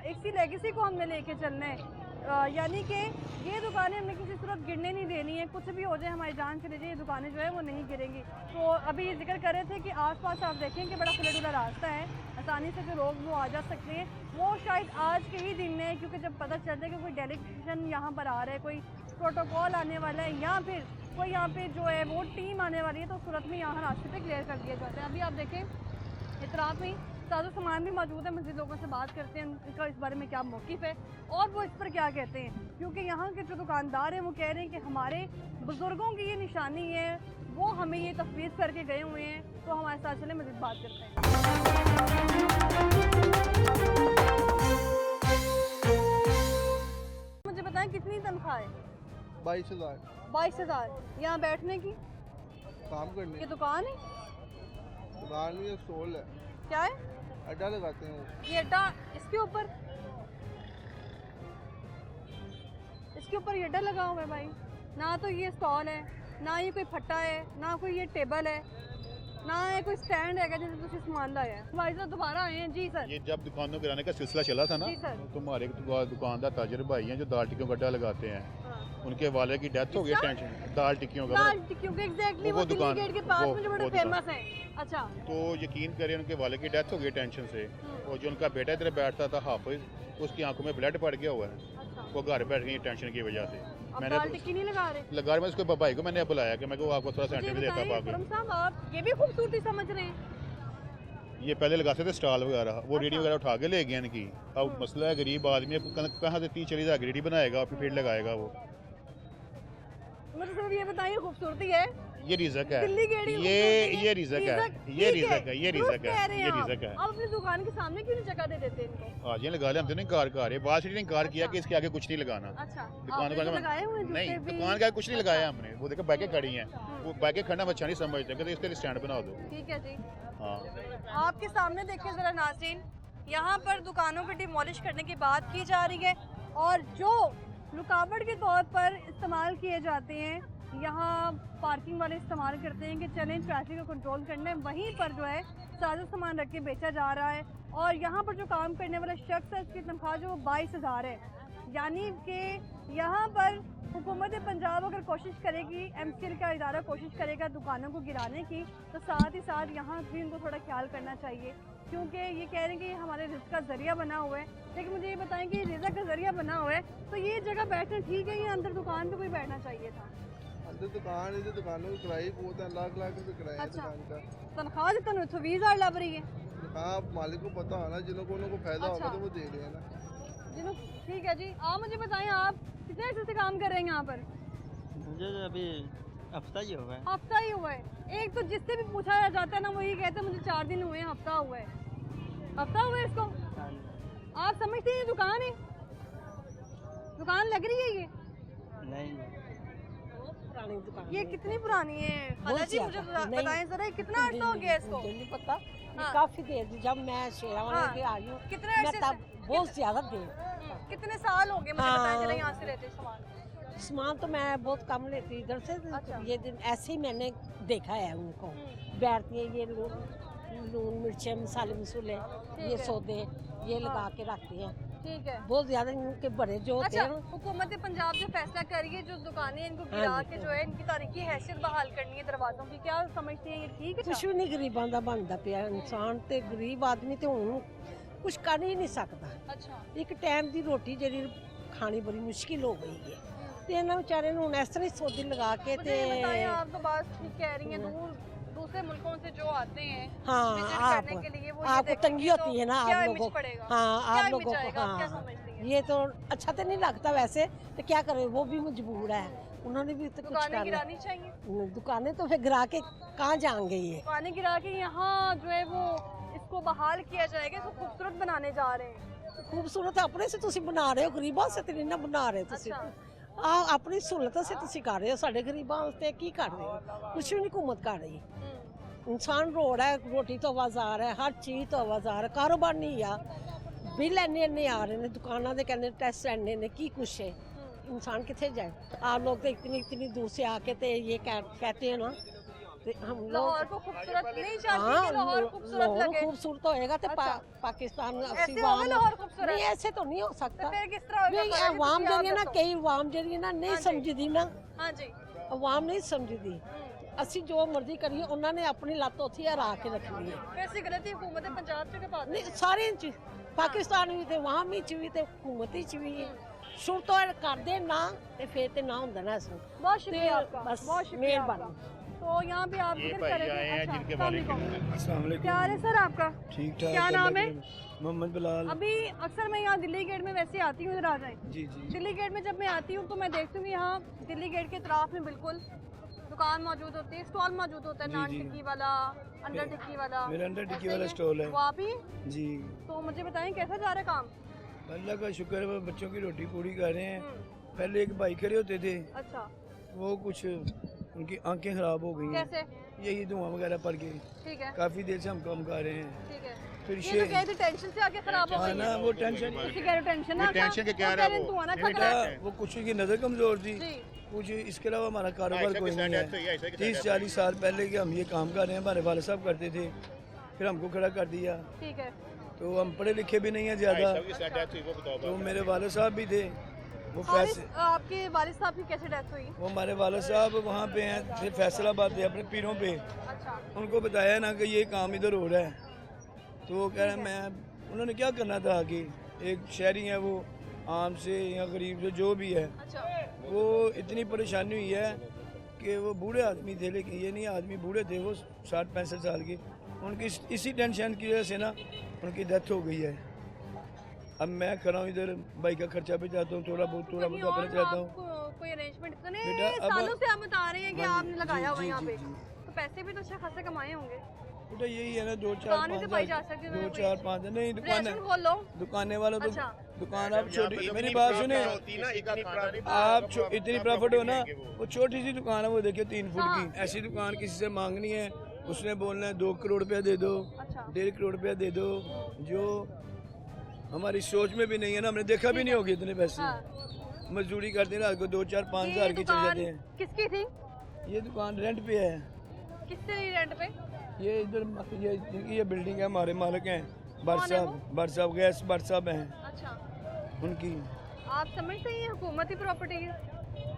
इसी लेगेसी को हमने लेके चलना है। यानी कि ये दुकानें हमने किसी सूरत गिरने नहीं देनी है। कुछ भी हो जाए, हमारी जान चले जाए, ये दुकानें जो है वो नहीं गिरेंगी। तो अभी ये जिक्र कर रहे थे कि आसपास आप देखें कि बड़ा खुला डुला रास्ता है, आसानी से जो लोग वो आ जा सकते हैं। वो शायद आज के ही दिन में, क्योंकि जब पता चलता है कि कोई डेलीगेशन यहाँ पर आ रहा है, कोई प्रोटोकॉल आने वाला है या फिर कोई यहाँ पे जो है वो टीम आने वाली है, तो सूरत में यहाँ रास्ते पे क्लियर कर दिया जाता है। अभी आप देखें इतराफ़ में साजो सामान भी मौजूद है। मज़ीद लोगों से बात करते हैं इनका इस बारे में क्या मौक़िफ़ है और वो इस पर क्या कहते हैं, क्योंकि यहाँ के जो दुकानदार हैं वो कह रहे हैं कि हमारे बुज़ुर्गों की ये निशानी है, वो हमें ये तफवीज़ करके गए हुए हैं। तो हमारे साथ चले मज़ीद बात करते हैं। मुझे बताएं कितनी तनख्वाह है? 22,000 22,000। यहाँ बैठने की? काम करने ये दुकान है? दुकान में स्टॉल है, क्या है? अड्डा लगाते हैं। ये अड्डा, इसके ऊपर ये अड्डा लगा हुआ है भाई। ना तो ये स्टॉल है, ना ये कोई फट्टा है, ना कोई ये टेबल है, ना ये कोई स्टैंड है जैसे तुम सामान लाया है। भाई साहब दोबारा आए हैं जी सर। ये जब दुकानों गिराने का सिलसिला चला था ना, जी सर। तो हमारे दुकानदार ताजर भाई हैं जो दाल टिक्कियों का अड्डा लगाते हैं। हाँ। उनके वाले की डेथ हो गई। किसका? टेंशन दाल टिक्कियों का लाल टिक्कियों के एग्जैक्टली वो वो दिल्ली दुकान- गेट के पास वो- में जो बड़े वो दुकान। फेमस है। अच्छा, तो यकीन करें उनके वाले की डेथ हो गई टेंशन से। और जो उनका बेटा इधर बैठता था हाफिज, उसकी आंखों में ब्लड पड़ गया हुआ है। अच्छा। वो घर बैठ गई टेंशन की वजह से। अब मैंने दाल टिक्की नहीं लगा रहे? लगा मैं उसके भाई को मैंने बुलाया कि मैं आपको थोड़ा मुझे सेंटर भी देता बताइए, बाकी। खुर्रम साहब आप ये भी खूबसूरती समझ रहे हैं? ये पहले लगाते थे स्टॉल वगैरह, वो रेडी वगैरह उठा के ले गए इनकी। अब मसला है गरीब आदमी अब कहाँ से 30-40 हज़ार रेडी बनाएगा और फिर लगाएगा वो। मतलब सिर्फ ये बताइए खूबसूरती है, ये रिज़क है, दिल्ली गेड़ी ये रिज़क है, ये रिज़क है, ये रिज़क है, ये रिज़क है। आप अपनी दुकान के सामने क्यों नहीं जगह दे देते इनको? आज ये लगा ले, हम तो नहीं कार कर रहे, बात ने कार किया कि इसके आगे कुछ नहीं लगाना। अच्छा, दुकान आपने तो लगाए हुए हैं नहीं, जूते भी? दुकान का कुछ नहीं लगाया हमने। वो देखो बाइकें खड़ी हैं, वो बाइकें खड़ना बच्चा नहीं समझते, कहते इसके लिए स्टैंड बना दो। ठीक है जी। हाँ, आपके सामने देखें ज़रा नाज़रीन, यहाँ पर दुकानों को डिमोलिश करने की बात की जा रही है और जो रुकावट के तौर पर इस्तेमाल किए जाते हैं, यहाँ पार्किंग वाले इस्तेमाल करते हैं कि चलें ट्रैफिक को कंट्रोल करने, वहीं पर जो है सारा सामान रख के बेचा जा रहा है। और यहाँ पर जो काम करने वाला शख्स है उसकी तनख्वाह जो 22,000 है, यानी कि यहाँ पर हुकूमत पंजाब अगर कोशिश करेगी, MCL का इदारा कोशिश करेगा दुकानों को गिराने की, तो साथ ही साथ यहाँ भी उनको थोड़ा ख्याल करना चाहिए, क्योंकि ये कह रहे हैं कि ये हमारे रिज़्क़ का ज़रिया बना हुआ है। लेकिन मुझे ये बताएं कि रिज़्क़ का ज़रिया बना हुआ है तो ये जगह बैठना ठीक है या अंदर दुकान पे कोई बैठना चाहिए था? अंदर दुकान है, दुकानों की किराए बहुत है, लाख रुपए किराया है अच्छा। दुकान का। तनख्वाह तो तनु 20,000 लग रही है। हाँ, मालिक को पता होना, जिनको उनको फायदा अच्छा। होगा तो वो दे रहे हैं ना। जिन्हों ठीक है जी। आप मुझे बताएं, आप कितने अर्से से काम कर रहे हैं यहाँ पर? मुझे तो अभी हफ्ता ही होगा। हफ्ता ही हुआ है। एक तो जिससे भी पूछा जाता है ना, वही कहते हैं मुझे 4 दिन हुए हैं, हफ्ता हुआ है। हफ्ता हुआ है इसको? आप समझते हैं ये दुकान है? दुकान लग रही है ये? नहीं, पुरानी दुकान ये कितनी पुरानी है? बहुत खाला जी मुझे ज्यादा। नहीं। बताएं जरा, ये कितना अर्सा हो गया इसको? मुझे नहीं पता, ये हाँ। काफी देर जब मैं शेरावानी हाँ। के आई हूँ, कितने मैं अर्से तब से? बहुत ज्यादा देर। कितने साल हो गए मुझे हाँ। बताएं जरा यहाँ से रहते सामान? सामान तो मैं बहुत कम लेती इधर से। अच्छा। ये दिन ऐसे ही मैंने देखा है उनको बैठती है, ये लून मिर्चें मसाले मसूले ये है। सौदे ये लगा के रखती हैं। ठीक है। बहुत ज्यादा इनके बड़े जो होते अच्छा, हैं ना, हुकूमत पंजाब जो फैसला कर रही है, जो दुकानें इनको हाँ गिरा जी। के जो है इनकी तारीखी हैसियत बहाल करनी है दरवाजों की, क्या समझते हैं ये ठीक है? कुछ भी नहीं गरीबां ਦਾ ਬਣਦਾ ਪਿਆ ਇਨਸਾਨ ਤੇ ਗਰੀਬ ਆਦਮੀ ਤੇ ਹੁਣ ਕੁਝ ਕਰ ਹੀ ਨਹੀਂ ਸਕਦਾ। अच्छा। ਇੱਕ ਟਾਈਮ ਦੀ ਰੋਟੀ ਜਿਹੜੀ ਖਾਣੀ ਬੜੀ ਮੁਸ਼ਕਿਲ ਹੋ ਗਈ ਹੈ ਤੇ ਇਹਨਾਂ ਵਿਚਾਰੇ ਨੂੰ ਹੁਣ ਇਸ ਤਰ੍ਹਾਂ ਹੀ ਸੌਦੇ ਲਗਾ ਕੇ मुझे ਤੇ ये बताएं, आप तो बात ठीक कह रही हैं, दूसरे मुल्कों से जो आते हैं हाँ, विजिट आप करने के लिए, वो ये आपको देखेंगे तंगी तो होती है ना क्या आप image लोगों को। पड़ेगा? हाँ, क्या आप image लोगों आएगा? को आप क्या हाँ, समझती हैं? ये तो अच्छा तो नहीं लगता वैसे, तो क्या करें, वो भी मजबूर है, उन्होंने भी तो कुछ दुकानें करना। गिरानी चाहिए। दुकानें तो फिर गिरा के कहाँ जाएंगे ये। दुकानें गिरा के यहाँ जो है वो इसको बहाल किया जाएगा, इसको खूबसूरत बनाने जा रहे हैं। खूबसूरत अपने से ਤੁਸੀਂ ਬਣਾ ਰਹੇ ਹੋ, ਗਰੀਬਾਂ ਸੇ ਤੇ ਨਹੀਂ ਨਾ ਬਣਾ ਰਹੇ ਤੁਸੀਂ। ਆ ਆਪਣੀ ਸਹੂਲਤ ਸੇ ਤੁਸੀਂ ਕਰ ਰਹੇ ਹੋ, ਸਾਡੇ ਗਰੀਬਾਂ ਵਾਸਤੇ ਕੀ ਕਰ ਰਹੇ ਹੋ? ਕੁਛ ਵੀ ਨਹੀਂ हुकूमत कर रही। इंसान रोड है, रोटी तो बाजार है, हर चीज़ तो बाजार है, कारोबार नहीं आ, बिल इन्ने आ रहे हैं, दुकाना दे कहने टैक्स इन्ने ने की कुछ है, इंसान कितने जाए? आप लोग तो इतनी दूर से आके ते ये कहते हैं ना, तो हम लाहौर लोग को खूबसूरत नहीं चाहती कि लाहौर खूबसूरत लगे? खूबसूरत होएगा तो अच्छा। पाकिस्तान ऐसे होगा लाहौर खूबसूरत? नहीं, ऐसे तो नहीं हो तो सकता। फिर किस तरह होगा? नहीं, खाला जी, अवाम तुसी आप जड़ी ना, दसो। कई अवाम जड़ी ना नहीं हाँ जी। समझदी ना, हाँ जी। अवाम नहीं समझदी। ਅਸੀਂ ਜੋ ਮਰਜ਼ੀ ਕਰੀਏ, ਉਹਨਾਂ ਨੇ ਆਪਣੀ ਲੱਤ ਉੱਥੇ ਹੀ ਹਰਾ ਕੇ ਰੱਖਣੀ ਹੈ। वैसी गलती हुकूमत पंजाब से पाते ਨਹੀਂ ਸਾਰੇ ਚ ਪਾਕਿਸਤਾਨ ਵੀ ਤੇ ਵਹਾਂ ਵਿੱਚ ਵੀ ਤੇ ਹਕੂਮਤ ਵਿੱਚ ਵੀ ਸ਼ੁਰੂ ਤੋਂ ਕਰਦੇ ਨਾ ਤੇ ਫਿਰ ਤੇ ਨਾ ਹੁੰਦਾ ਨਾ ਇਸ ਨੂੰ। बहुत शुक्रिया ਤੇ आपका, ਬਸ बहुत शुक्रिया आपका। ਮਿਹਰਬਾਨੀ। तो यहाँ पे आप ये जिक्र भाई कर रहे आए थे। हैं अच्छा, जिनके अस्सलाम वालिद वालेकुम। अस्सलाम वालेकुम। क्या हाल है सर आपका? ठीक ठाक। क्या नाम है? मोहम्मद बिलाल। अभी अक्सर मैं यहाँ दिल्ली गेट में वैसे आती हूँ, इधर आ जाए। जी जी। दिल्ली गेट में जब मैं आती हूँ तो मैं देखती हूँ कि यहाँ दिल्ली गेट के तरफ में बिल्कुल दुकान मौजूद होती है, स्टॉल मौजूद होता है, जी, नान जी। टिक्की वाला, अंडर टिक्की वाला। मेरा अंडर टिक्की ऐसे वाला ही स्टॉल है। वो आप ही? जी, तो मुझे बताएं कैसा जा रहा है काम? अल्लाह का शुक्र है, वो बच्चों की रोटी पूरी कर रहे हैं। हम्म, पहले एक भाई खड़े होते थे, अच्छा, वो कुछ उनकी आंखें खराब हो गई हैं, कैसे? यही धुआं वगैरह पड़ के ठीक है, काफी देर से हम काम कर रहे हैं। ठीक है। फिर ये तो कहते टेंशन से आके खराब हो हाँ गई ना, है। वो टेंशन उसी कह रहे टेंशन ना वो टेंशन के क्या वो रहा कह रहे वो? धुआं ना नहीं, खतरा बेटा, वो कुछ की नज़र कमज़ोर थी, जी। कुछ इसके अलावा हमारा कारोबार ऐसा कोई की नहीं साइड है, ऐसा है। की 30-40 साल पहले के हम ये काम कर रहे हैं, हमारे वाले साहब करते थे, फिर हमको खड़ा कर दिया। ठीक है। तो हम पढ़े लिखे भी नहीं है ज़्यादा, वो बताओ तो मेरे वाले साहब भी थे, वो हारिस, फैस आपके वालिद साहब की कैसे डेथ हुई? वो हमारे वाले साहब वहाँ पे हैं, थे फैसलाबाद थे, अपने पीरों पे। अच्छा, उनको बताया ना कि ये काम इधर हो रहा है, तो वो कह रहे हैं मैं, उन्होंने क्या करना था कि एक शहरी है वो, आम से या गरीब से जो भी है, अच्छा, वो इतनी परेशानी हुई है कि वो बूढ़े आदमी थे, लेकिन ये नहीं आदमी बूढ़े थे, वो 60-65 साल के, उनकी इसी टेंशन की वजह से ना उनकी डेथ हो गई है। अब मैं कर रहा हूँ इधर भाई का खर्चा भी जाता हूँ, थोड़ा बहुत कहीं अपना और चाहता हूँ। आपको कोई अरेंजमेंट इतने बेटा, अब- सालों से आप बता रहे हैं कि हाँ जी, आपने लगाया हुआ जी, यहाँ जी, पे, जी। तो पैसे भी तो अच्छा खासे कमाए होंगे। बेटा यही है ना, दो चार दुकान भी तो पाई जा सकती है ना 2-4-5 नहीं दुकान रेस्टोरेंट खोल लो। दुकाने वाला तो अच्छा। दुकान आप छोटी, मेरी बात सुने, आप इतनी प्रॉफिट हो ना, वो छोटी सी दुकान है वो देखिए 3 फुट हाँ। की, ऐसी दुकान किसी से मांगनी है, उसने बोलना है 2 करोड़ रुपया दे दो, अच्छा। 1.5 करोड़ रुपया दे दो, जो हमारी सोच में भी नहीं है ना, हमने देखा भी नहीं होगी इतने पैसे। हाँ। मजदूरी करते हैं रात को 2-4-5 ये हज़ार की चल दुकान जाते हैं। किसकी थी? ये दुकान रेंट पे है, किससे ली रेंट पे? ये इधर ये बिल्डिंग है, हमारे मालिक हैं भट्ट साहब गैस भट्ट साहब हैं अच्छा, उनकी। आप समझते हैं ये हुकूमती प्रॉपर्टी है?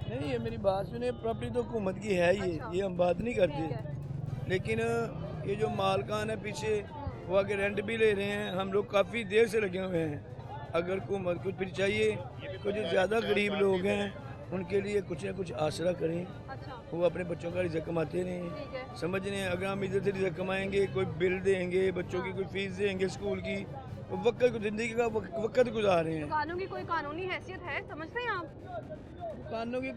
नहीं, ये मेरी बात सुने, प्रॉपर्टी तो हुकूमत की है अच्छा। ये हम बात नहीं ठीक करते, है। लेकिन ये जो मालकान है पीछे वो आगे रेंट भी ले रहे हैं, हम लोग काफ़ी देर से लगे हुए हैं। अगर हुकूमत को फिर चाहिए, कुछ ज़्यादा गरीब लोग हैं उनके लिए कुछ ना कुछ आसरा करें, अच्छा, वो अपने बच्चों का रिज़्क कमाते रहें। ठीक है। समझ रहे हैं, अगर हम इधर से रिज़्क कमाएंगे, कोई बिल देंगे, बच्चों की कोई फीस देंगे स्कूल की, तो वक्त ज़िंदगी का वक्त गुजार रहे हैं। दुकानों की कोई कानूनी हैसियत है, समझते हैं आप? दुकानों की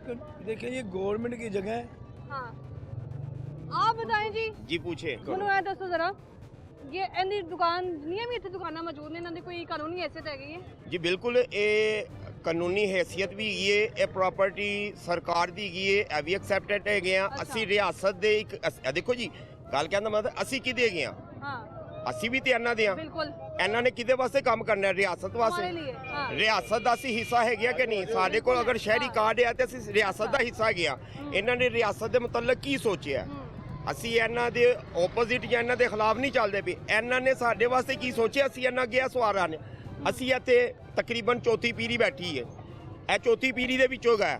देखिए, ये गवर्नमेंट की जगह है। हाँ, आप बताएं जी। जी पूछे ਮੈਨੂੰ ਇਹ ਦੱਸੋ ਜ਼ਰਾ, ये ਇਹਦੀ ਦੁਕਾਨ ਨਹੀਂ ਵੀ ਇੱਥੇ ਦੁਕਾਨਾਂ ਮੌਜੂਦ ਨੇ, ਇਹਨਾਂ ਦੀ ਕੋਈ ਕਾਨੂੰਨੀ ਹੈਸੀਅਤ ਹੈਗੀ ਹੈ? ਜੀ ਬਿਲਕੁਲ ਇਹ ਕਾਨੂੰਨੀ ਹੈਸੀਅਤ ਵੀ ਹੈਗੀ ਹੈ, ਇਹ ਪ੍ਰਾਪਰਟੀ ਸਰਕਾਰ ਦੀ ਹੈਗੀ ਹੈ, ਇਹ ਵੀ ਐਕਸੈਪਟਡ ਹੈਗੇ ਆ ਅਸੀਂ ਰਿਆਸਤ ਦੇ ਇੱਕ ਦੇਖੋ ਜੀ ਗੱਲ ਕਹਿਣ ਦਾ ਮਤਲਬ ਅਸੀਂ ਕਿਹਦੇ ਹੈਗੇ ਆ, हाँ, ਅਸੀਂ ਵੀ ਤੇ ਇਹਨਾਂ ਦੇ ਆ, बिल्कुल ਇਹਨਾਂ ਨੇ ਕਿਹਦੇ ਵਾਸਤੇ ਕੰਮ ਕਰਨਾ ਹੈ, ਰਿਆਸਤ हमारे ਵਾਸਤੇ। लिए। हाँ, ਰਿਆਸਤ ਦਾ ਅਸੀਂ ਹਿੱਸਾ ਹੈਗੇ ਆ ਕਿ ਨਹੀਂ, ਸਾਡੇ ਕੋਲ ਅਗਰ ਸ਼ਹਿਰੀ ਕਾਰਡ ਹੈ ਤੇ ਅਸੀਂ ਰਿਆਸਤ ਦਾ ਹਿੱਸਾ ਹੈਗੇ ਆ। ਇਹਨਾਂ ਨੇ ਰਿਆਸਤ ਦੇ ਮੁਤਲਕ ਕੀ ਸੋਚਿਆ, ਅਸੀਂ ਇਹਨਾਂ ਦੇ ਆਪੋਜ਼ਿਟ ਜਾਂ ਇਹਨਾਂ ਦੇ ਖਿਲਾਫ ਨਹੀਂ ਚੱਲਦੇ ਪਏ, ਇਹਨਾਂ ਨੇ ਸਾਡੇ ਵਾਸਤੇ ਕੀ ਸੋਚਿਆ, ਅਸੀਂ ਇਹਨਾਂ ਅੱਗੇ ਸਵਾਰਾਂ ਨੇ। ਅਸੀਂ ਇੱਥੇ ਤਕਰੀਬਨ ਚੌਥੀ ਪੀੜ੍ਹੀ ਬੈਠੀ ਹੈ, ਇਹ ਚੌਥੀ ਪੀੜ੍ਹੀ ਦੇ ਵਿੱਚੋਂ ਗਾ,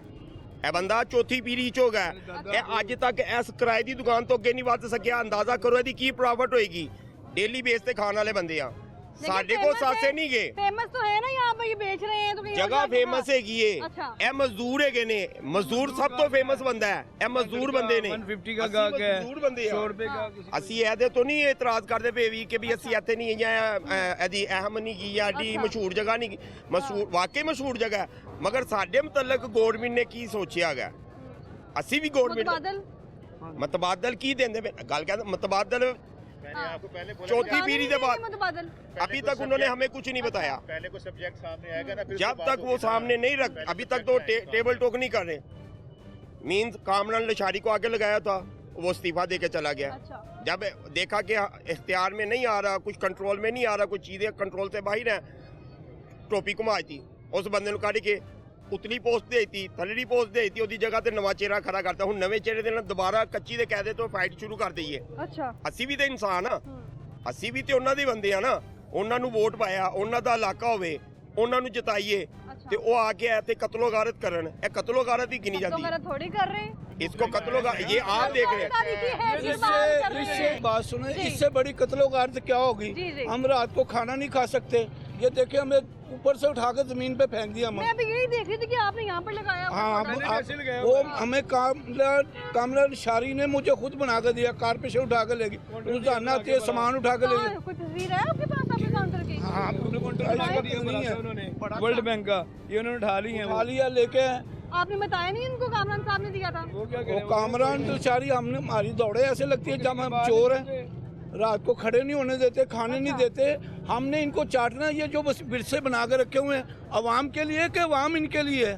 ਇਹ ਬੰਦਾ ਚੌਥੀ ਪੀੜ੍ਹੀ ਚੋਂ ਗਾ, ਇਹ ਅੱਜ ਤੱਕ ਇਸ ਕਿਰਾਏ ਦੀ ਦੁਕਾਨ ਤੋਂ ਅੱਗੇ ਨਹੀਂ ਵੱਧ ਸਕਿਆ। ਅੰਦਾਜ਼ਾ ਕਰੋ ਇਹਦੀ ਕੀ ਪ੍ਰੋਫਿਟ ਹੋਏਗੀ, ਡੇਲੀ ਬੇਸ ਤੇ ਖਾਣ ਵਾਲੇ ਬੰਦੇ ਆ, ਸਾਡੇ ਕੋਲ ਸਾਸੇ ਨਹੀਂ ਗਏ। फेमस तो है ना यहाँ पे, ये बेच रहे हैं तो कहीं और ਜਗ੍ਹਾ जाके ਫੇਮਸ खा- ਹੈਗੀ ਏ, अच्छा। ਇਹ ਮਜ਼ਦੂਰ ਹੈਗੇ ਨੇ, ਮਜ਼ਦੂਰ ਸਭ ਤੋਂ ਫੇਮਸ ਬੰਦਾ ਹੈ, ਇਹ ਮਜ਼ਦੂਰ ਬੰਦੇ ਨੇ, 150 का ਅਸੀਂ गाहक है, ਮਜ਼ਦੂਰ ਬੰਦੇ ਆ। 100 रुपए का ਅਸੀਂ ਇਹਦੇ ਤੋਂ ਨਹੀਂ ਇਤਰਾਜ਼ ਕਰਦੇ ਪਏ ਵੀ ਕਿ ਵੀ ਅਸੀਂ ਇੱਥੇ ਨਹੀਂ ਜਾਂ ਇਹਦੀ ਅਹਿਮ ਨਹੀਂ ਕੀ ਜਾਂ ਡੀ ਅੱਛਾ। ਮਸ਼ਹੂਰ ਜਗ੍ਹਾ ਨਹੀਂ, ਮਸ਼ਹੂਰ ਵਾਕਈ ਮਸ਼ਹੂਰ ਜਗ੍ਹਾ ਹੈ, ਮਗਰ ਸਾਡੇ ਮੁਤਲਕ ਗਵਰਨਮੈਂਟ ਨੇ ਕੀ ਸੋਚਿਆ ਹੈਗਾ, ਅਸੀਂ ਵੀ ਗਵਰਨਮੈਂਟ मुतबादल ਮਤਬਾਦਲ ਕੀ ਦਿੰਦੇ ਪਏ, ਗੱਲ ਕਹਿੰਦੇ ਮਤਬਾਦਲ मैंने आपको पहले बोला चौथी कानूनी पीढ़ी के नहीं है बाद मुतबादल। अभी तक उन्होंने हमें कुछ नहीं बताया, पहले को सब्जेक्ट सामने आएगा ना, फिर जब उसके बाद तक वो होगी ना। सामने नहीं रख, पहले अभी subject तक तो आएगा। टेबल टॉक नहीं कर रहे। मीन्स कामरान लशारी को आगे लगाया था, वो इस्तीफा दे के चला गया। अच्छा, जब देखा कि इख्तियार में नहीं आ रहा, कुछ कंट्रोल में नहीं आ रहा, कुछ चीज़ें कंट्रोल से बाहर हैं, टोपी घुमाई थी, उस बंदे ने काढ़ के उतली पोस्ट देती, थल्लड़ी पोस्ट देती, ਉਹਦੀ ਜਗ੍ਹਾ ਤੇ ਨਵਾਂ ਚਿਹਰਾ ਖੜਾ ਕਰਤਾ। ਹੁਣ ਨਵੇਂ ਚਿਹਰੇ ਦੇ ਨਾਲ ਦੁਬਾਰਾ ਕੱਚੀ ਦੇ ਕਾਇਦੇ ਤੋਂ ਫਾਈਟ ਸ਼ੁਰੂ ਕਰ ਦਈਏ। अच्छा, ਅਸੀਂ ਵੀ ਤੇ ਇਨਸਾਨ ਆ, ਅਸੀਂ ਵੀ ਤੇ ਉਹਨਾਂ ਦੇ ਬੰਦੇ ਆ ਨਾ, ਉਹਨਾਂ ਨੂੰ ਵੋਟ ਪਾਇਆ, ਉਹਨਾਂ ਦਾ ਇਲਾਕਾ ਹੋਵੇ, ਉਹਨਾਂ ਨੂੰ ਜਿਤਾਈਏ अच्छा। ਤੇ ਉਹ ਆ ਕੇ ਇੱਥੇ ਕਤਲੋਗਾਰਤ ਕਰਨ। ਇਹ ਕਤਲੋਗਾਰਤ ਹੀ ਗਿਣੀ तो ਜਾਂਦੀ मेरा है, थोड़ी कर रहे हैं। इसको कत्लोगारत, ये आप देख रहे हैं। इससे बात सुने, इससे बड़ी कत्लोगारत क्या होगी। जी, जी। हम रात को खाना नहीं खा सकते, ये देखिए हमें ऊपर से उठाकर जमीन पे फेंक दिया। मैं अभी यही देख रही थी कि आपने यहाँ पर लगाया हुआ हाँ, पौधा। वो हमें कामरान शारी ने मुझे खुद बना कर दिया, कार पे से उठा कर लेगी, रोजाना आती है सामान उठा कर कहाँ लेगी। है? कोई तस्वीर है आपके पास आपके काउंटर की? हाँ, नहीं है, वर्ल्ड बैंक का, ये उन्होंने उठा लिया लेके। आपने बताया नहीं इनको, कामरान साहब ने दिया था? वो कामरान तो सारी हमने हमारी दौड़े ऐसे लगती है जब हम चोर हैं, रात को खड़े नहीं होने देते, खाने नहीं देते। हमने इनको चाटना, ये जो बस विरसे बना के रखे हुए हैं अवाम के लिए कि अवाम इनके लिए है,